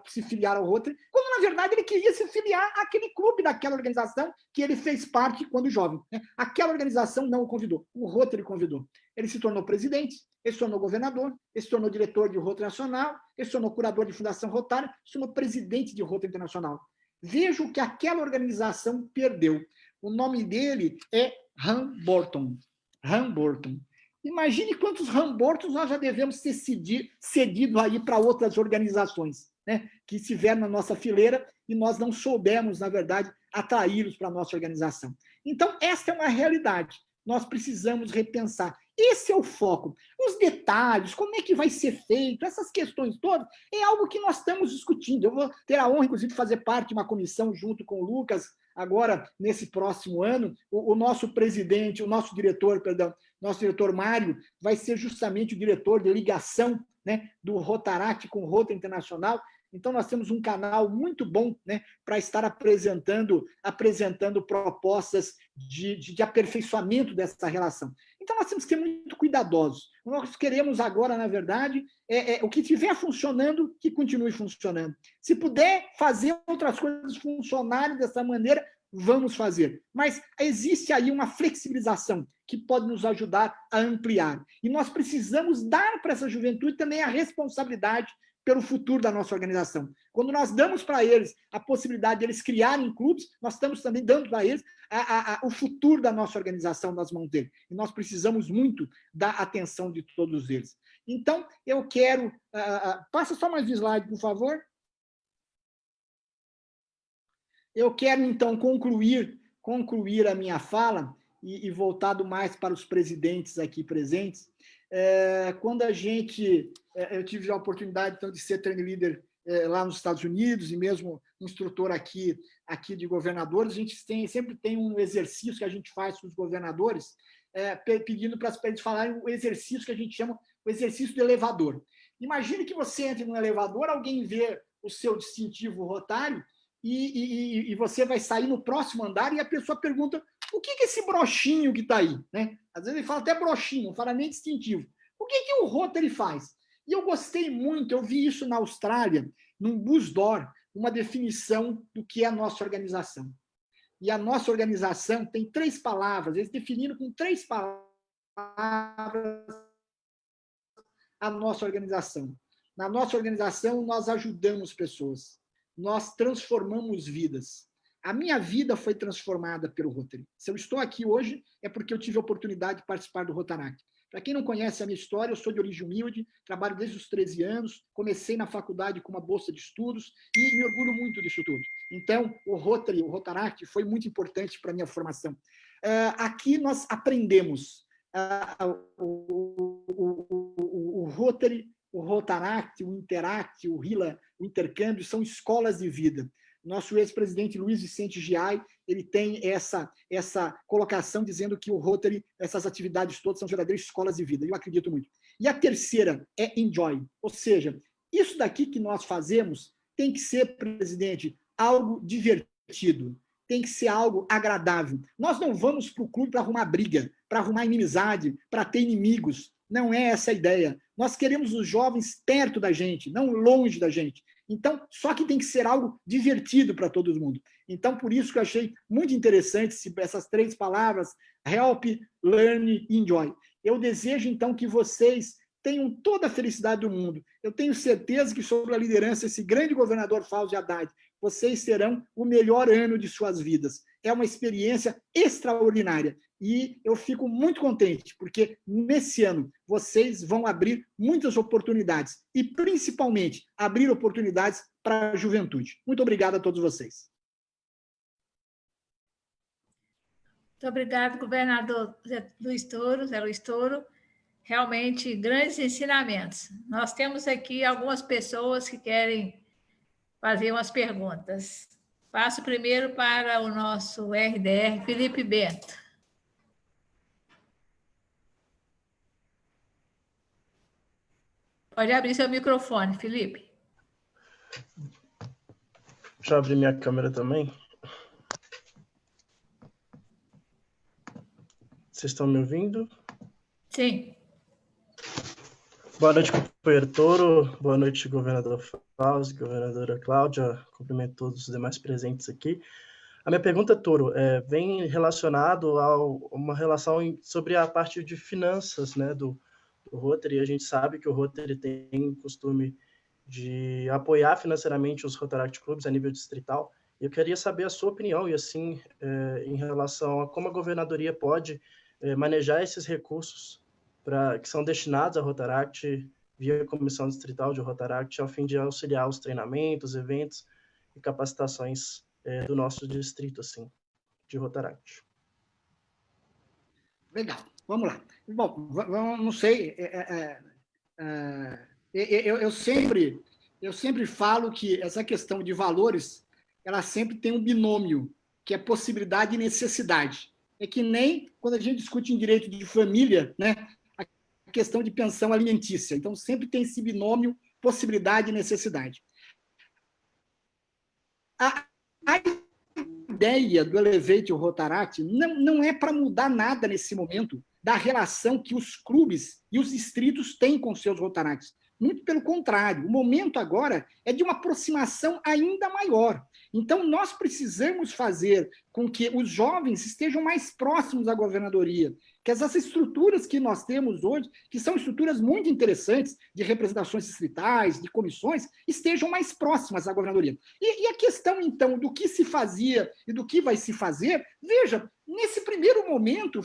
se filiar ao Rotary, quando, na verdade, ele queria se filiar àquele clube daquela organização que ele fez parte quando jovem. Aquela organização não o convidou, o Rotary convidou. Ele se tornou presidente, ele se tornou governador, ele se tornou diretor de Rotary Nacional, ele se tornou curador de Fundação Rotária, se tornou presidente de Rotary Internacional. Veja o que aquela organização perdeu. O nome dele é Ram Borton. Ram Borton. Imagine quantos Ram Bortons nós já devemos ter cedido aí para outras organizações, né, que estiveram na nossa fileira e nós não soubemos, na verdade, atraí-los para a nossa organização. Então, esta é uma realidade. Nós precisamos repensar. Esse é o foco. Os detalhes, como é que vai ser feito, essas questões todas, é algo que nós estamos discutindo. Eu vou ter a honra, inclusive, de fazer parte de uma comissão junto com o Lucas, agora, nesse próximo ano. O nosso presidente, o nosso diretor Mário, vai ser justamente o diretor de ligação, né, do Rotaract com o Rotary Internacional. Então, nós temos um canal muito bom, né, para estar apresentando propostas de aperfeiçoamento dessa relação. Então, nós temos que ser muito cuidadosos. Nós queremos agora, na verdade, o que estiver funcionando, que continue funcionando. Se puder fazer outras coisas funcionarem dessa maneira, vamos fazer. Mas existe aí uma flexibilização que pode nos ajudar a ampliar. E nós precisamos dar para essa juventude também a responsabilidade pelo futuro da nossa organização. Quando nós damos para eles a possibilidade de eles criarem clubes, nós estamos também dando para eles o futuro da nossa organização nas mãos deles. E nós precisamos muito da atenção de todos eles. Então, eu quero... passa só mais um slide, por favor. Eu quero, então, concluir a minha fala e voltado mais para os presidentes aqui presentes. Quando eu tive a oportunidade, então, de ser trainer leader lá nos Estados Unidos e mesmo instrutor aqui de governadores, a gente sempre tem um exercício que a gente faz com os governadores, pedindo para eles falarem o exercício que a gente chama o exercício do elevador. Imagine que você entre num elevador, alguém vê o seu distintivo rotário e você vai sair no próximo andar e a pessoa pergunta: o que é esse broxinho que está aí? Né? Às vezes ele fala até broxinho, não fala nem distintivo. O que o Rotary faz? E eu gostei muito, eu vi isso na Austrália, num bus door, uma definição do que é a nossa organização. E a nossa organização tem 3 palavras, eles definiram com 3 palavras a nossa organização. Na nossa organização, nós ajudamos pessoas, nós transformamos vidas. A minha vida foi transformada pelo Rotary. Se eu estou aqui hoje, é porque eu tive a oportunidade de participar do Rotaract. Para quem não conhece a minha história, eu sou de origem humilde, trabalho desde os 13 anos, comecei na faculdade com uma bolsa de estudos e me orgulho muito disso tudo. Então, o Rotaract foi muito importante para a minha formação. Aqui nós aprendemos o Rotary, o Rotaract, o Interact, o RILA, o intercâmbio, são escolas de vida. Nosso ex-presidente Luiz Vicente Giai, ele tem essa colocação dizendo que o Rotary, essas atividades todas são verdadeiras escolas de vida. Eu acredito muito. E a terceira é enjoy. Ou seja, isso daqui que nós fazemos tem que ser, presidente, algo divertido, tem que ser algo agradável. Nós não vamos para o clube para arrumar briga, para arrumar inimizade, para ter inimigos. Não é essa a ideia. Nós queremos os jovens perto da gente, não longe da gente. Então, só que tem que ser algo divertido para todo mundo. Então, por isso que eu achei muito interessante essas 3 palavras, help, learn, enjoy. Eu desejo, então, que vocês tenham toda a felicidade do mundo. Eu tenho certeza que, sob a liderança desse grande governador Fauzi Haddad, vocês terão o melhor ano de suas vidas. É uma experiência extraordinária. E eu fico muito contente, porque nesse ano vocês vão abrir muitas oportunidades e, principalmente, abrir oportunidades para a juventude. Muito obrigado a todos vocês. Muito obrigado, governador Zé Luiz Toro. Realmente, grandes ensinamentos. Nós temos aqui algumas pessoas que querem fazer umas perguntas. Passo primeiro para o nosso RDR, Felipe Bento. Pode abrir seu microfone, Felipe. Deixa eu abrir minha câmera também. Vocês estão me ouvindo? Sim. Boa noite, companheiro Toro. Boa noite, governador Fauzi, governadora Cláudia. Cumprimento todos os demais presentes aqui. A minha pergunta, Toro, vem relacionado a uma relação sobre a parte de finanças, né, do Rotary. A gente sabe que o Rotary tem o costume de apoiar financeiramente os Rotaract Clubs a nível distrital. Eu queria saber a sua opinião, e assim, em relação a como a governadoria pode manejar esses recursos que são destinados a Rotaract via Comissão Distrital de Rotaract, ao fim de auxiliar os treinamentos, eventos e capacitações do nosso distrito, assim, de Rotaract. Legal, vamos lá. Bom, não sei, eu sempre falo que essa questão de valores, ela sempre tem um binômio, que é possibilidade e necessidade. É que nem quando a gente discute em direito de família, né, a questão de pensão alimentícia. Então, sempre tem esse binômio possibilidade e necessidade. A ideia do Elevate Rotaract não é para mudar nada nesse momento da relação que os clubes e os distritos têm com seus Rotaracts. Muito pelo contrário, o momento agora é de uma aproximação ainda maior. Então, nós precisamos fazer com que os jovens estejam mais próximos da governadoria, que essas estruturas que nós temos hoje, que são estruturas muito interessantes, de representações distritais, de comissões, estejam mais próximas da governadoria. E a questão, então, do que se fazia e do que vai se fazer, veja, nesse primeiro momento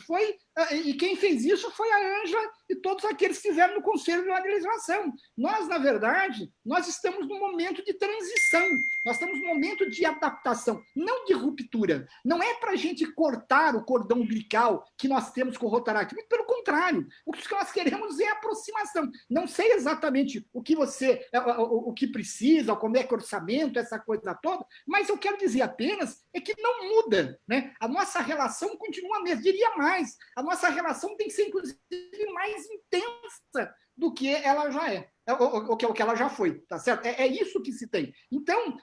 e quem fez isso foi a Ângela e todos aqueles que estiveram no Conselho de Legislação. Nós, na verdade, nós estamos num momento de transição, nós estamos num momento de adaptação, não de ruptura. Não é para a gente cortar o cordão umbilical que nós temos com o Rotaract, muito pelo contrário. O que nós queremos é aproximação. Não sei exatamente o que precisa, como é que é o orçamento, essa coisa toda, mas eu quero dizer apenas é que não muda, né? A nossa relação continua a mesma. Diria mais, a nossa relação tem que ser, inclusive, mais intensa do que ela já é. O que ela já foi, tá certo? É isso que se tem. Então,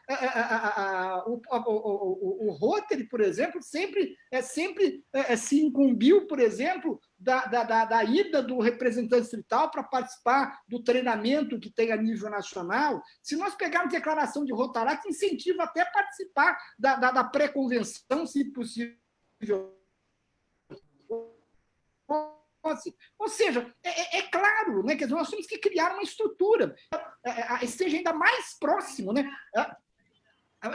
o Rotary, por exemplo, sempre se incumbiu, por exemplo, da ida do representante distrital para participar do treinamento que tem a nível nacional. Se nós pegarmos declaração de Rotaract, incentiva até participar da pré-convenção, se possível. Ou seja, é claro, né, que nós temos que criar uma estrutura, esteja ainda mais próximo, né,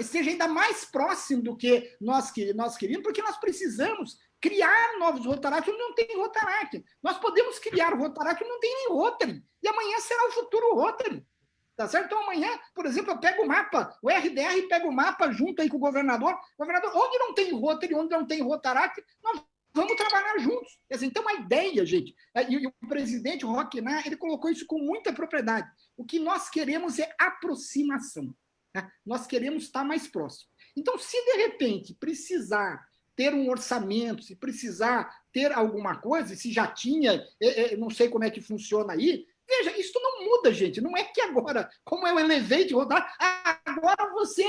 esteja ainda mais próximo do que nós queríamos, porque nós precisamos criar novos Rotaract onde não tem Rotaract. Nós podemos criar o Rotaract onde não tem nem Rotary, e amanhã será o futuro Rotary. Tá certo? Então, amanhã, por exemplo, eu pego o mapa, o RDR pega o mapa junto aí com o governador, onde não tem Rotary, onde não tem Rotaract, nós vamos trabalhar juntos. Então, a ideia, gente, e o presidente Roquinar, ele colocou isso com muita propriedade. O que nós queremos é aproximação. Tá? Nós queremos estar mais próximo. Então, se de repente precisar ter um orçamento, se precisar ter alguma coisa, se já tinha, não sei como é que funciona aí, veja, isso não muda, gente. Não é que agora, como é o Elevate Rodar, agora você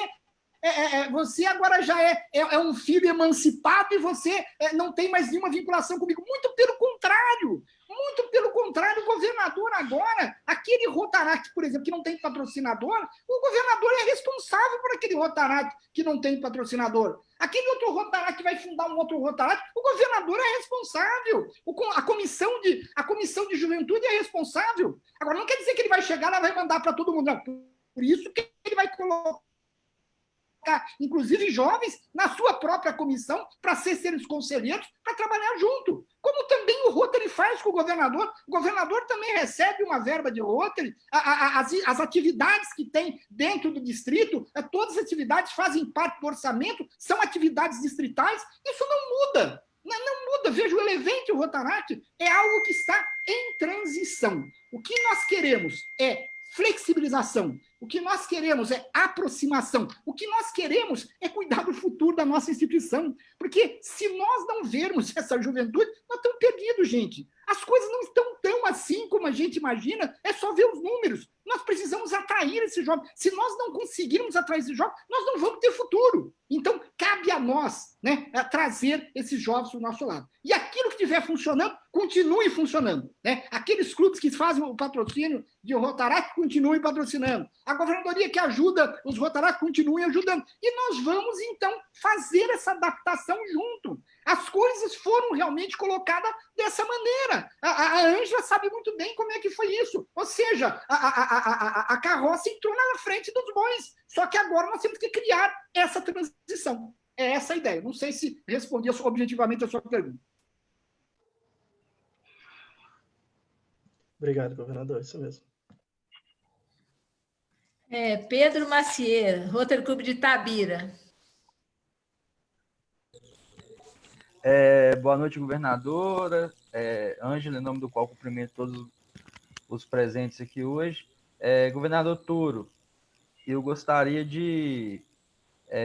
você agora já é um filho emancipado e você não tem mais nenhuma vinculação comigo. Muito pelo contrário. Muito pelo contrário, o governador agora, aquele Rotaract, por exemplo, que não tem patrocinador, o governador é responsável por aquele Rotaract que não tem patrocinador. Aquele outro Rotaract que vai fundar um outro Rotaract, o governador é responsável. A comissão de juventude é responsável. Agora, não quer dizer que ele vai chegar lá e vai mandar para todo mundo. Não. Por isso que ele vai colocar, inclusive jovens, na sua própria comissão, para ser seres conselheiros, para trabalhar junto. Como também o Rotary faz com o governador também recebe uma verba de Rotary, as atividades que tem dentro do distrito, todas as atividades fazem parte do orçamento, são atividades distritais, isso não muda. Não muda. Veja, o Elevate Rotaract é algo que está em transição. O que nós queremos é flexibilização. O que nós queremos é aproximação. O que nós queremos é cuidar do futuro da nossa instituição. Porque se nós não vermos essa juventude, nós estamos perdidos, gente. As coisas não estão tão assim como a gente imagina, é só ver os números. Nós precisamos atrair esses jovens. Se nós não conseguirmos atrair esses jovens, nós não vamos ter futuro. Então, cabe a nós, né, trazer esses jovens para o nosso lado. E aquilo que estiver funcionando, continue funcionando. Né? Aqueles clubes que fazem o patrocínio de Rotaract, continuem patrocinando. A governadoria que ajuda os Rotaract, continue ajudando. E nós vamos, então, fazer essa adaptação junto. As coisas foram realmente colocadas dessa maneira. A Ângela sabe muito bem como é que foi isso. Ou seja, a carroça entrou na frente dos bois. Só que agora nós temos que criar essa transição. É essa a ideia. Não sei se respondi objetivamente a sua pergunta. Obrigado, governador. Isso mesmo. Pedro Macieira, Rotary Clube de Itabira. Boa noite, governadora. Ângela, em nome do qual cumprimento todos os presentes aqui hoje. Governador Toro, eu gostaria de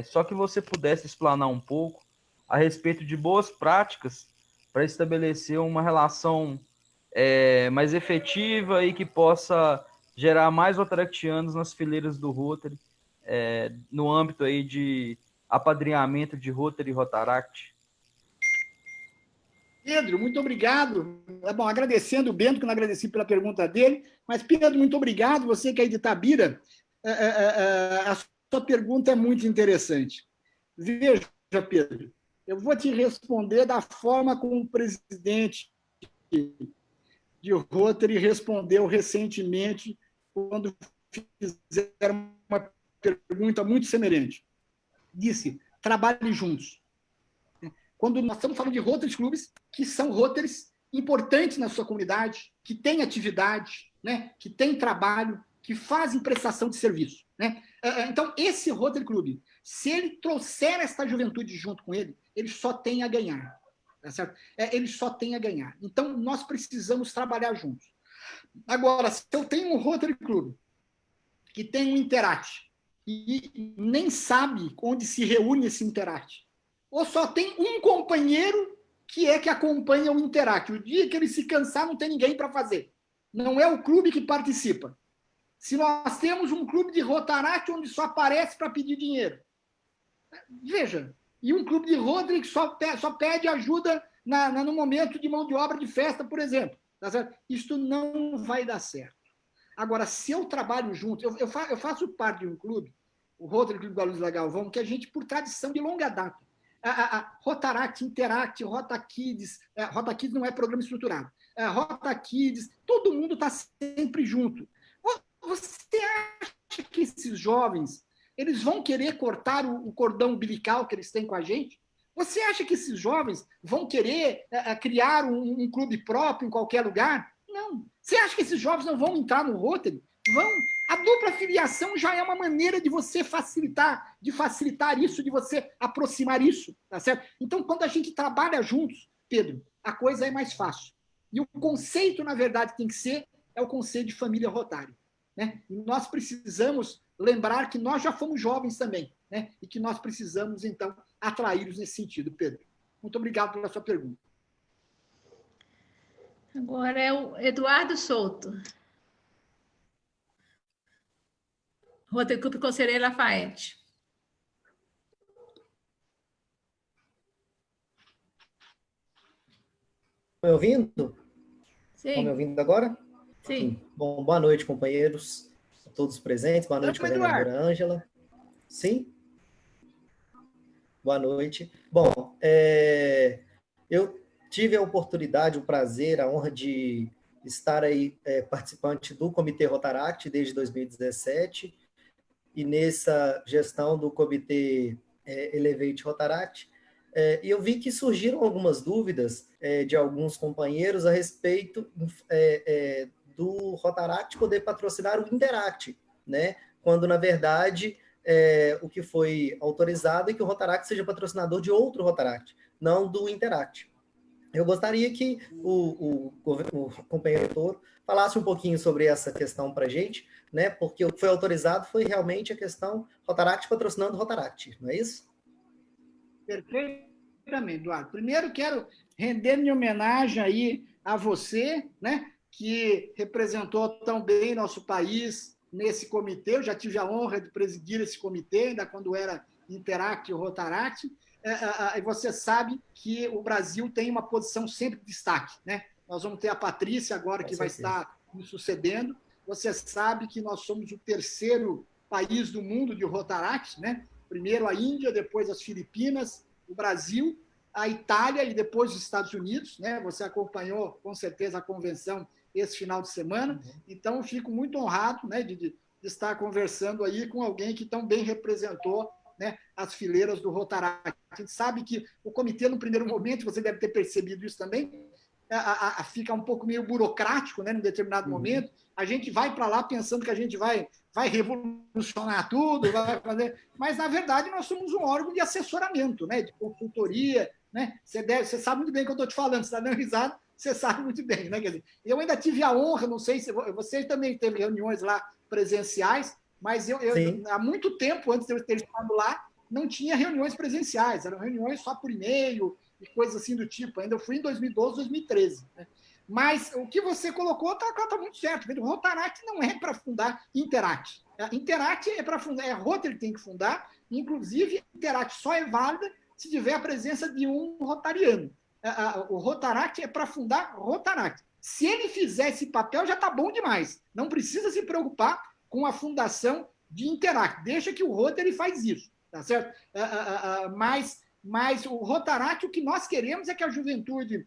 só que você pudesse explanar um pouco a respeito de boas práticas para estabelecer uma relação mais efetiva e que possa gerar mais rotaractianos nas fileiras do Rotary, no âmbito aí de apadrinhamento de Rotary e Rotaract. Pedro, muito obrigado. Bom, agradecendo o Bento, que não agradeci pela pergunta dele, mas, Pedro, muito obrigado. Você que é de Itabira, a sua pergunta é muito interessante. Veja, Pedro, eu vou te responder da forma como o presidente de Rotary respondeu recentemente, quando fizeram uma pergunta muito semelhante. Disse, trabalhe juntos. Quando nós estamos falando de Rotary clubes, que são Rotarys importantes na sua comunidade, que têm atividade, né, que têm trabalho, que fazem prestação de serviço. Né? Então, esse Rotary Club, se ele trouxer esta juventude junto com ele, ele só tem a ganhar. Tá certo? Ele só tem a ganhar. Então, nós precisamos trabalhar juntos. Agora, se eu tenho um Rotary Club que tem um Interact e nem sabe onde se reúne esse Interact, ou só tem um companheiro que acompanha o Interact. O dia que ele se cansar, não tem ninguém para fazer. Não é o clube que participa. Se nós temos um clube de Rotaract onde só aparece para pedir dinheiro. Veja, e um clube de Rotary que só pede ajuda no momento de mão de obra de festa, por exemplo. Tá certo? Isto não vai dar certo. Agora, se eu trabalho junto, eu faço parte de um clube, o Rotary Clube da Luz da Galvão, que a gente, por tradição de longa data, a Rotaract, Interact, Rota Kids não é programa estruturado, Rota Kids, todo mundo está sempre junto. Você acha que esses jovens eles vão querer cortar o cordão umbilical que eles têm com a gente? Você acha que esses jovens vão querer criar um clube próprio em qualquer lugar? Não. Você acha que esses jovens não vão entrar no Rotary? Vão. A dupla filiação já é uma maneira de você facilitar isso, de você aproximar isso, tá certo? Então, quando a gente trabalha juntos, Pedro, a coisa é mais fácil. E o conceito, na verdade, tem que ser o conceito de família Rotário. Né? E nós precisamos lembrar que nós já fomos jovens também, né? E que nós precisamos, então, atraí-los nesse sentido, Pedro. Muito obrigado pela sua pergunta. Agora é o Eduardo Souto. Rotary Clube Conselheiro Lafayette. me ouvindo? Estão me Sim, ouvindo agora? sim. Bom, boa noite, companheiros, a todos presentes. Boa noite, Estamos, governadora Eduardo. Ângela. Sim? Boa noite. Bom, eu tive a oportunidade, o prazer, a honra de estar aí participante do Comitê Rotaract desde 2017 e nessa gestão do Comitê Elevate Rotaract. E eu vi que surgiram algumas dúvidas de alguns companheiros a respeito do Rotaract poder patrocinar o Interact, né? Quando, na verdade, o que foi autorizado é que o Rotaract seja patrocinador de outro Rotaract, não do Interact. Eu gostaria que o companheiro Toro falasse um pouquinho sobre essa questão para a gente, né? Porque o que foi autorizado foi realmente a questão Rotaract patrocinando Rotaract, não é isso? Perfeitamente, Eduardo. Primeiro, quero render minha homenagem aí a você, né, que representou tão bem nosso país nesse comitê. Eu já tive a honra de presidir esse comitê, ainda quando era Interact e Rotaract. E você sabe que o Brasil tem uma posição sempre de destaque, né? Nós vamos ter a Patrícia agora, que vai estar me sucedendo. Você sabe que nós somos o terceiro país do mundo de Rotaract, né? Primeiro a Índia, depois as Filipinas, o Brasil, a Itália e depois os Estados Unidos, né? Você acompanhou com certeza a convenção esse final de semana, então eu fico muito honrado, né, de estar conversando aí com alguém que tão bem representou, né, as fileiras do Rotaract. A gente sabe que o comitê, no primeiro momento, você deve ter percebido isso também, fica um pouco meio burocrático, né, num determinado momento. A gente vai para lá pensando que a gente vai revolucionar tudo, vai fazer, mas na verdade nós somos um órgão de assessoramento, né, de consultoria, né? Você sabe muito bem o que eu estou te falando, você está dando risada, você sabe muito bem, né? Quer dizer, eu ainda tive a honra, não sei se você também teve reuniões lá presenciais, mas eu há muito tempo antes de eu ter estado lá, não tinha reuniões presenciais, eram reuniões só por e-mail e coisas assim do tipo. Ainda eu fui em 2012, 2013. Né? Mas o que você colocou está muito certo. O Rotaract não é para fundar Interact. Interact é para fundar, é a Rotary que tem que fundar. Inclusive, Interact só é válida se tiver a presença de um rotariano. O Rotaract é para fundar Rotaract. Se ele fizer esse papel, já está bom demais. Não precisa se preocupar com a fundação de Interact. Deixa que o Rotary faz isso, tá certo? Mas o Rotaract, o que nós queremos é que a juventude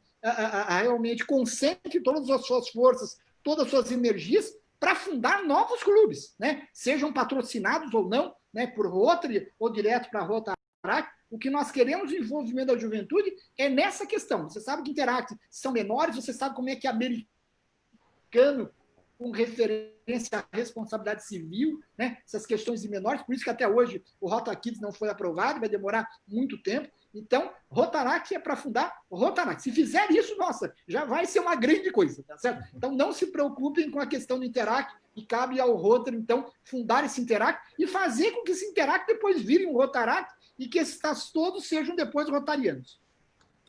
realmente concentre todas as suas forças, todas as suas energias para fundar novos clubes, né? Sejam patrocinados ou não, né, por Rotary ou direto para a Rotaract. O que nós queremos no envolvimento da juventude é nessa questão. Você sabe que Interact são menores, você sabe como é que é americano com referência à responsabilidade civil, né? Essas questões de menores, por isso que até hoje o Rota Kids não foi aprovado, vai demorar muito tempo. Então, Rotaract é para fundar Rotaract. Se fizer isso, nossa, já vai ser uma grande coisa, tá certo? Então, não se preocupem com a questão do Interact, e cabe ao Rotary, então, fundar esse Interact e fazer com que esse Interact depois vire um Rotaract e que esses todos sejam depois rotarianos.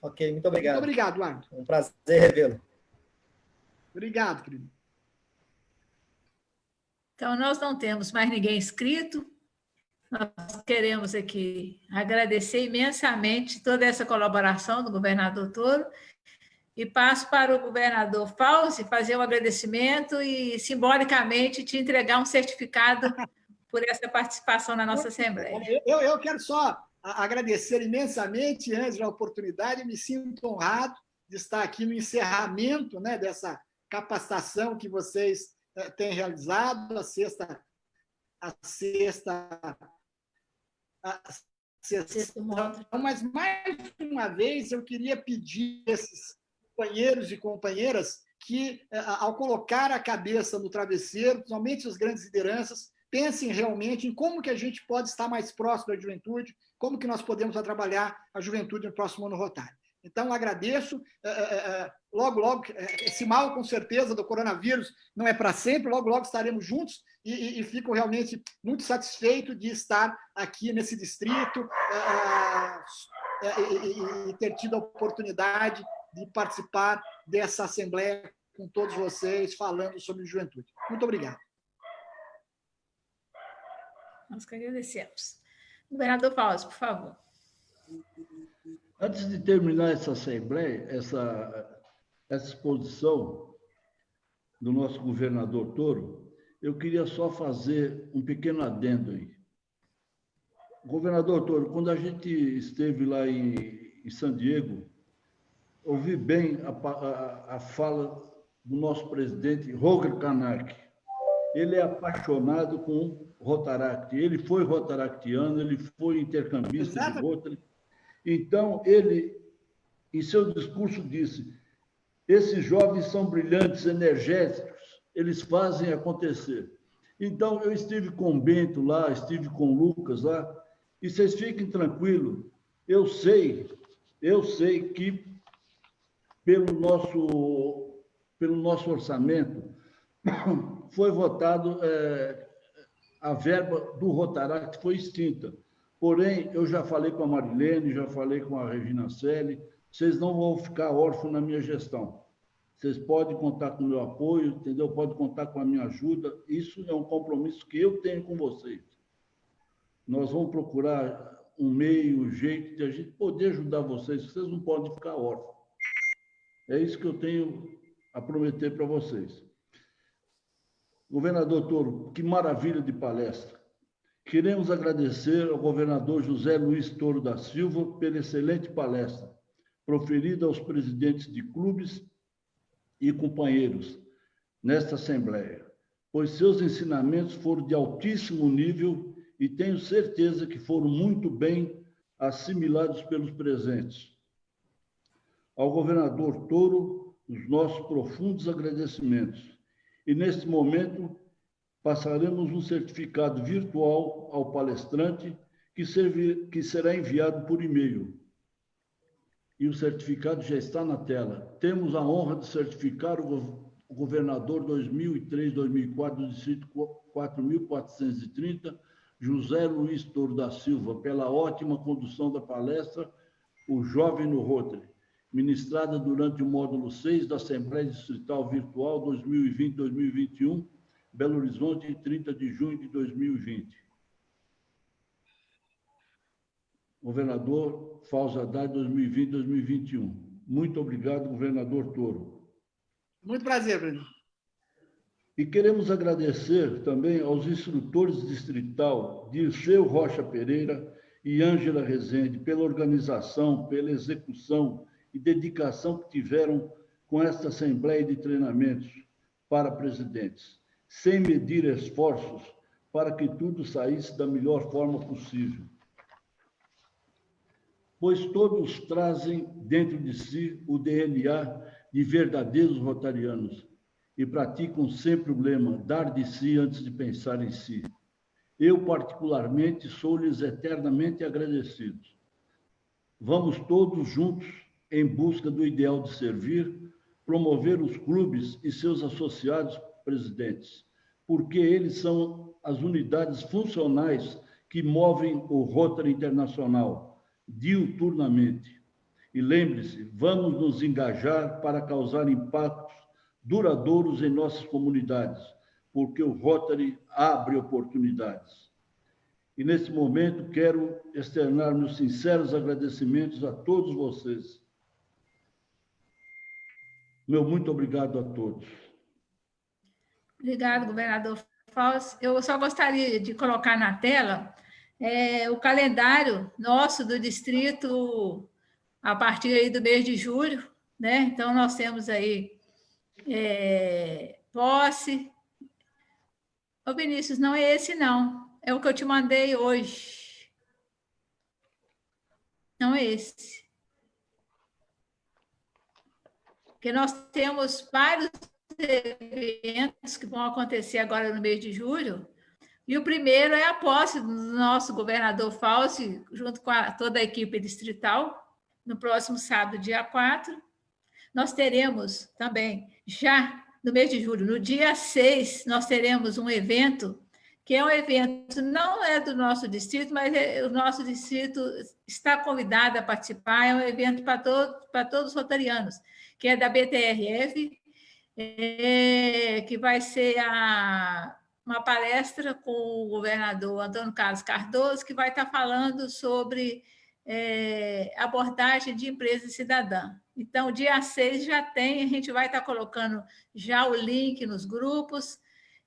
Ok, muito obrigado. Muito obrigado, Eduardo. Um prazer revê-lo. Obrigado, querido. Então, nós não temos mais ninguém inscrito. Nós queremos aqui agradecer imensamente toda essa colaboração do governador Toro e passo para o governador Fauzi fazer um agradecimento e, simbolicamente, te entregar um certificado por essa participação na nossa Assembleia. Eu quero só agradecer imensamente, Ângela, a oportunidade, me sinto honrado de estar aqui no encerramento, né, dessa capacitação que vocês têm realizado, a sexta mas mais uma vez eu queria pedir a esses companheiros e companheiras que, ao colocar a cabeça no travesseiro, principalmente as grandes lideranças, pensem realmente em como que a gente pode estar mais próximo da juventude, como que nós podemos trabalhar a juventude no próximo ano rotário. Então, agradeço. Logo, logo, esse mal, com certeza, do coronavírus não é para sempre. Logo, logo estaremos juntos e fico realmente muito satisfeito de estar aqui nesse distrito e ter tido a oportunidade de participar dessa assembleia com todos vocês, falando sobre juventude. Muito obrigado. Nós que agradecemos. Governador Fauzi, por favor. Antes de terminar essa assembleia, essa exposição do nosso governador Toro, eu queria só fazer um pequeno adendo aí. Governador Toro, quando a gente esteve lá em San Diego, ouvi bem a fala do nosso presidente, Roger Kanak. Ele é apaixonado com Rotaract. Ele foi rotaractiano, ele foi intercambista de Rotary. Então, ele, em seu discurso, disse: esses jovens são brilhantes, energéticos, eles fazem acontecer. Então, eu estive com o Bento lá, estive com o Lucas lá, e vocês fiquem tranquilos, eu sei que pelo nosso orçamento foi votado, a verba do Rotaract foi extinta. Porém, eu já falei com a Marilene, já falei com a Regina Selle, vocês não vão ficar órfãos na minha gestão. Vocês podem contar com o meu apoio, entendeu? Podem contar com a minha ajuda. Isso é um compromisso que eu tenho com vocês. Nós vamos procurar um meio, um jeito de a gente poder ajudar vocês. Vocês não podem ficar órfãos. É isso que eu tenho a prometer para vocês. Governador Toro, que maravilha de palestra. Queremos agradecer ao governador José Luiz Toro da Silva pela excelente palestra, proferida aos presidentes de clubes e companheiros nesta Assembleia, pois seus ensinamentos foram de altíssimo nível e tenho certeza que foram muito bem assimilados pelos presentes. Ao governador Toro, os nossos profundos agradecimentos. E, neste momento, passaremos um certificado virtual ao palestrante que será enviado por e-mail. E o certificado já está na tela. Temos a honra de certificar o governador 2003-2004 do Distrito 4.430, José Luiz Toro da Silva, pela ótima condução da palestra O Jovem no Rotary, ministrada durante o módulo 6 da Assembleia Distrital Virtual 2020-2021, Belo Horizonte, 30 de junho de 2020. Governador Fauzi Haddad, 2020-2021. Muito obrigado, governador Toro. Muito prazer, presidente. E queremos agradecer também aos instrutores distrital Dirceu Rocha Pereira e Ângela Rezende pela organização, pela execução e dedicação que tiveram com esta Assembleia de Treinamentos para presidentes, sem medir esforços para que tudo saísse da melhor forma possível. Pois todos trazem dentro de si o DNA de verdadeiros rotarianos e praticam sempre o lema dar de si antes de pensar em si. Eu, particularmente, sou-lhes eternamente agradecido. Vamos todos juntos em busca do ideal de servir, promover os clubes e seus associados presidentes, porque eles são as unidades funcionais que movem o Rotary Internacional diuturnamente. E lembre-se, vamos nos engajar para causar impactos duradouros em nossas comunidades, porque o Rotary abre oportunidades. E, nesse momento, quero externar meus sinceros agradecimentos a todos vocês. Meu muito obrigado a todos. Obrigado, governador Fauzi. Eu só gostaria de colocar na tela o calendário nosso do distrito a partir aí do mês de julho, né? Então, nós temos aí posse. Ô, Vinícius, não é esse, não. É o que eu te mandei hoje. Não é esse. Porque nós temos vários eventos que vão acontecer agora no mês de julho, e o primeiro é a posse do nosso governador Fauzi, junto com toda a equipe distrital, no próximo sábado, dia 4. Nós teremos também, já no mês de julho, no dia 6, nós teremos um evento, que é um evento, não é do nosso distrito, mas o nosso distrito está convidado a participar, é um evento para todos os rotarianos, que é da BTRF, que vai ser uma palestra com o governador Antônio Carlos Cardoso, que vai estar falando sobre abordagem de empresa cidadã. Então, dia 6 já tem, a gente vai estar colocando já o link nos grupos.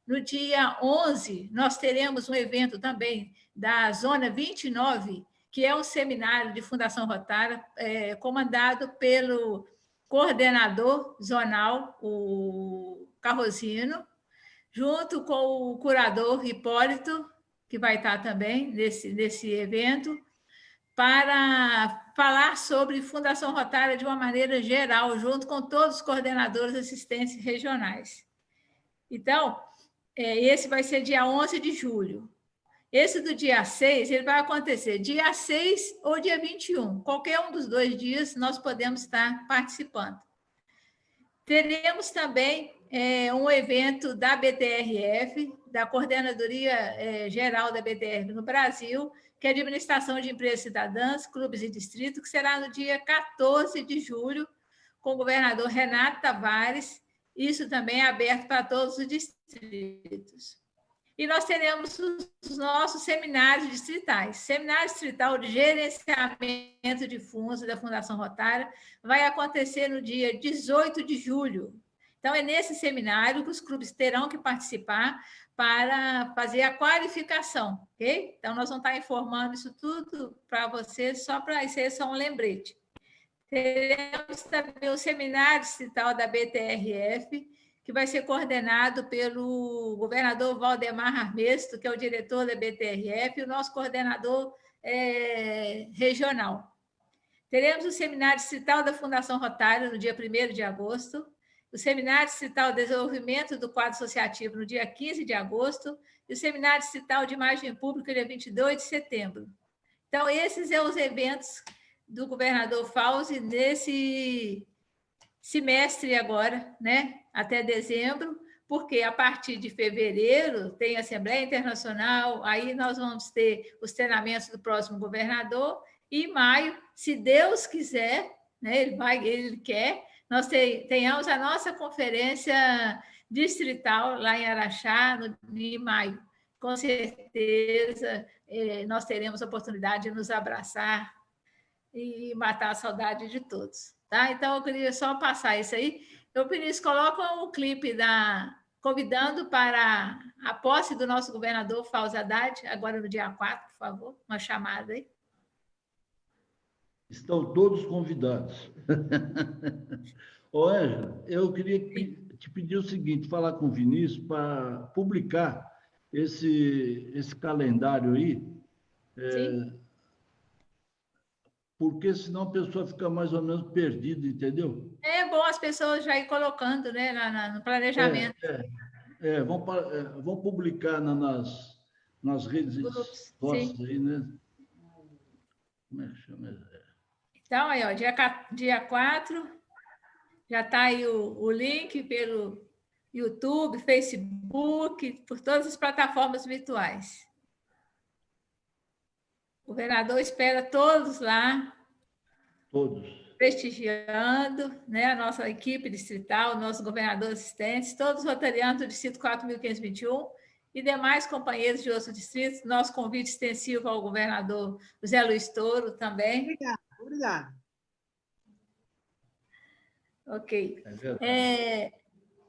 No dia 11, nós teremos um evento também da Zona 29, que é um seminário de Fundação Rotária, comandado pelo coordenador zonal, o Carrozino, junto com o curador Hipólito, que vai estar também nesse evento, para falar sobre Fundação Rotária de uma maneira geral, junto com todos os coordenadores de assistência regionais. Então, esse vai ser dia 11 de julho. Esse do dia 6, ele vai acontecer dia 6 ou dia 21. Qualquer um dos 2 dias nós podemos estar participando. Teremos também um evento da BTRF, da Coordenadoria Geral da BTRF no Brasil, que é a Administração de Empresas Cidadãs, Clubes e Distritos, que será no dia 14 de julho, com o governador Renato Tavares. Isso também é aberto para todos os distritos. E nós teremos os nossos seminários distritais. Seminário distrital de gerenciamento de fundos da Fundação Rotária vai acontecer no dia 18 de julho. Então, é nesse seminário que os clubes terão que participar para fazer a qualificação, ok? Então, nós vamos estar informando isso tudo para vocês, só para ser só um lembrete. Teremos também o seminário distrital da BTRF, que vai ser coordenado pelo governador Valdemar Armesto, que é o diretor da BTRF, e o nosso coordenador regional. Teremos o seminário distrital da Fundação Rotária no dia 1º de agosto, o seminário distrital de desenvolvimento do quadro associativo no dia 15 de agosto, e o seminário distrital de imagem pública dia 22 de setembro. Então, esses são os eventos do governador Fauzi nesse semestre agora, né, até dezembro, porque a partir de fevereiro tem a Assembleia Internacional, aí nós vamos ter os treinamentos do próximo governador, e em maio, se Deus quiser, né, ele quer, nós tenhamos a nossa conferência distrital lá em Araxá, em maio. Com certeza, nós teremos a oportunidade de nos abraçar e matar a saudade de todos. Tá? Então, eu queria só passar isso aí. Eu pedi, colocam o clipe convidando para a posse do nosso governador Fauzi Haddad, agora no dia 4, por favor, uma chamada aí. Estão todos convidados. Ô, Ângela, eu queria te pedir o seguinte, falar com o Vinícius para publicar esse calendário aí, porque senão a pessoa fica mais ou menos perdida, entendeu? É bom as pessoas já ir colocando, né, no planejamento. Vão publicar nas redes nossas aí, né? Como é que chama? Então, aí, ó, dia 4, já está aí o link pelo YouTube, Facebook, por todas as plataformas virtuais. O governador espera todos lá. Todos. Prestigiando, né, a nossa equipe distrital, o nosso governador assistentes, todos os rotarianos do Distrito 4.521 e demais companheiros de outros distritos. Nosso convite extensivo ao governador José Luiz Toro também. Obrigado. Ok.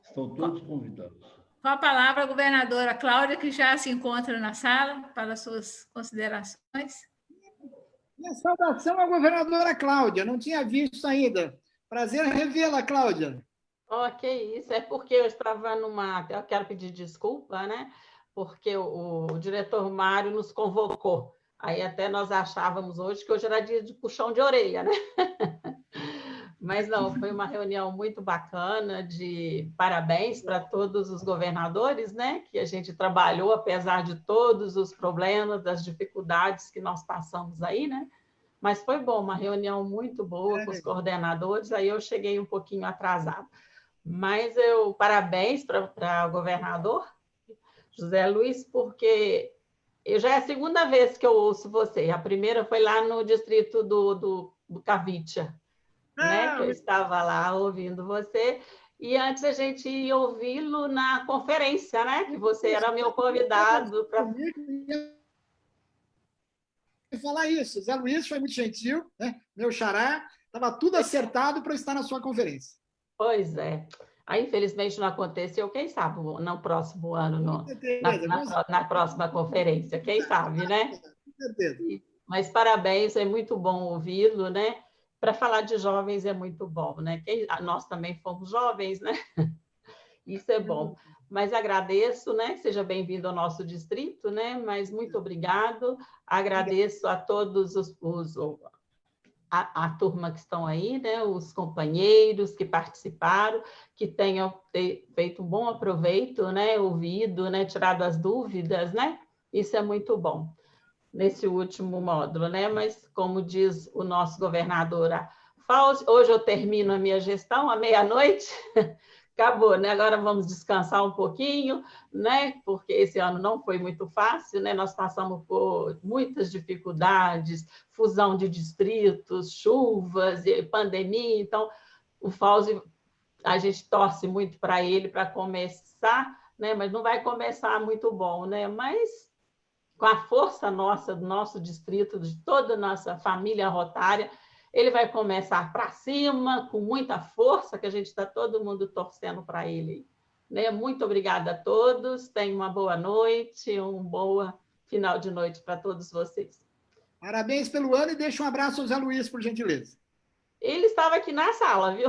Estão todos convidados. Com a palavra a governadora Cláudia, que já se encontra na sala, para as suas considerações. Minha saudação à governadora Cláudia, não tinha visto ainda. Prazer revê-la, Cláudia. Oh, que isso, é porque eu estava eu quero pedir desculpa, né? Porque o diretor Mário nos convocou. Aí até nós achávamos hoje que hoje era dia de puxão de orelha, né? Mas não, foi uma reunião muito bacana, de parabéns para todos os governadores, né? Que a gente trabalhou, apesar de todos os problemas, das dificuldades que nós passamos aí, né? Mas foi bom, uma reunião muito boa com os coordenadores, aí eu cheguei um pouquinho atrasada. Mas parabéns para o governador José Luiz, porque já é a segunda vez que eu ouço você. A primeira foi lá no distrito do Cavitia, né? Que eu estava lá ouvindo você, e antes a gente ia ouvi-lo na conferência, né? Que você era meu convidado para falar isso. Zé Luiz foi muito gentil, né? Meu xará. Estava tudo acertado para estar na sua conferência. Pois é. Aí, infelizmente, não aconteceu. Quem sabe no próximo ano, na próxima conferência. Quem sabe, né? Com certeza. Mas parabéns, é muito bom ouvi-lo, né? Para falar de jovens é muito bom, né? Nós também fomos jovens, né? Isso é bom. Mas agradeço, né? Seja bem-vindo ao nosso distrito, né? Mas muito obrigado. Agradeço a todos a turma que estão aí, né? Os companheiros que participaram, que tenham feito um bom aproveito, né? Ouvido, né? Tirado as dúvidas, né? Isso é muito bom nesse último módulo, né? Mas, como diz o nosso governador Fauzi, hoje eu termino a minha gestão à meia-noite, acabou, né? Agora vamos descansar um pouquinho, né? Porque esse ano não foi muito fácil, né? Nós passamos por muitas dificuldades, fusão de distritos, chuvas, pandemia, então o Fauzi, a gente torce muito para ele para começar, né? Mas não vai começar muito bom, né? Mas com a força nossa, do nosso distrito, de toda a nossa família rotária, ele vai começar para cima, com muita força, que a gente está todo mundo torcendo para ele. Né? Muito obrigada a todos, tenham uma boa noite, um bom final de noite para todos vocês. Parabéns pelo ano e deixa um abraço ao Zé Luiz, por gentileza. Ele estava aqui na sala, viu?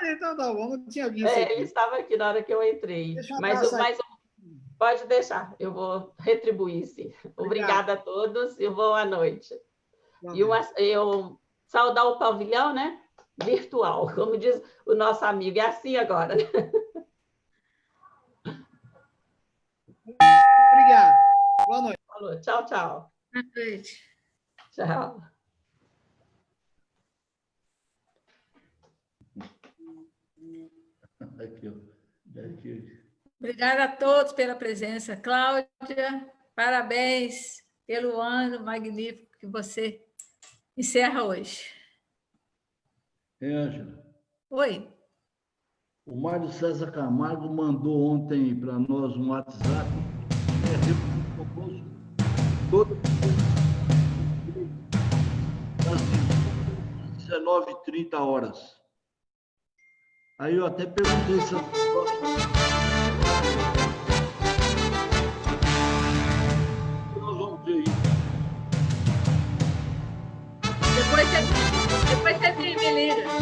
Então tá bom, não tinha visto. Ele estava aqui na hora que eu entrei. Deixa um mas abraço pode deixar, eu vou retribuir, sim. Obrigada a todos e boa noite. E eu saudar o pavilhão, né? Virtual, como diz o nosso amigo. É assim agora. Obrigado. Boa noite. Falou. Tchau, tchau. Boa noite. Tchau. Aqui. Obrigada a todos pela presença. Cláudia, parabéns pelo ano magnífico que você encerra hoje. Ângela. Oi. O Mário César Camargo mandou ontem para nós um WhatsApp. Todo às 19h30. Aí eu até perguntei se nós vamos ver isso. Depois você me liga.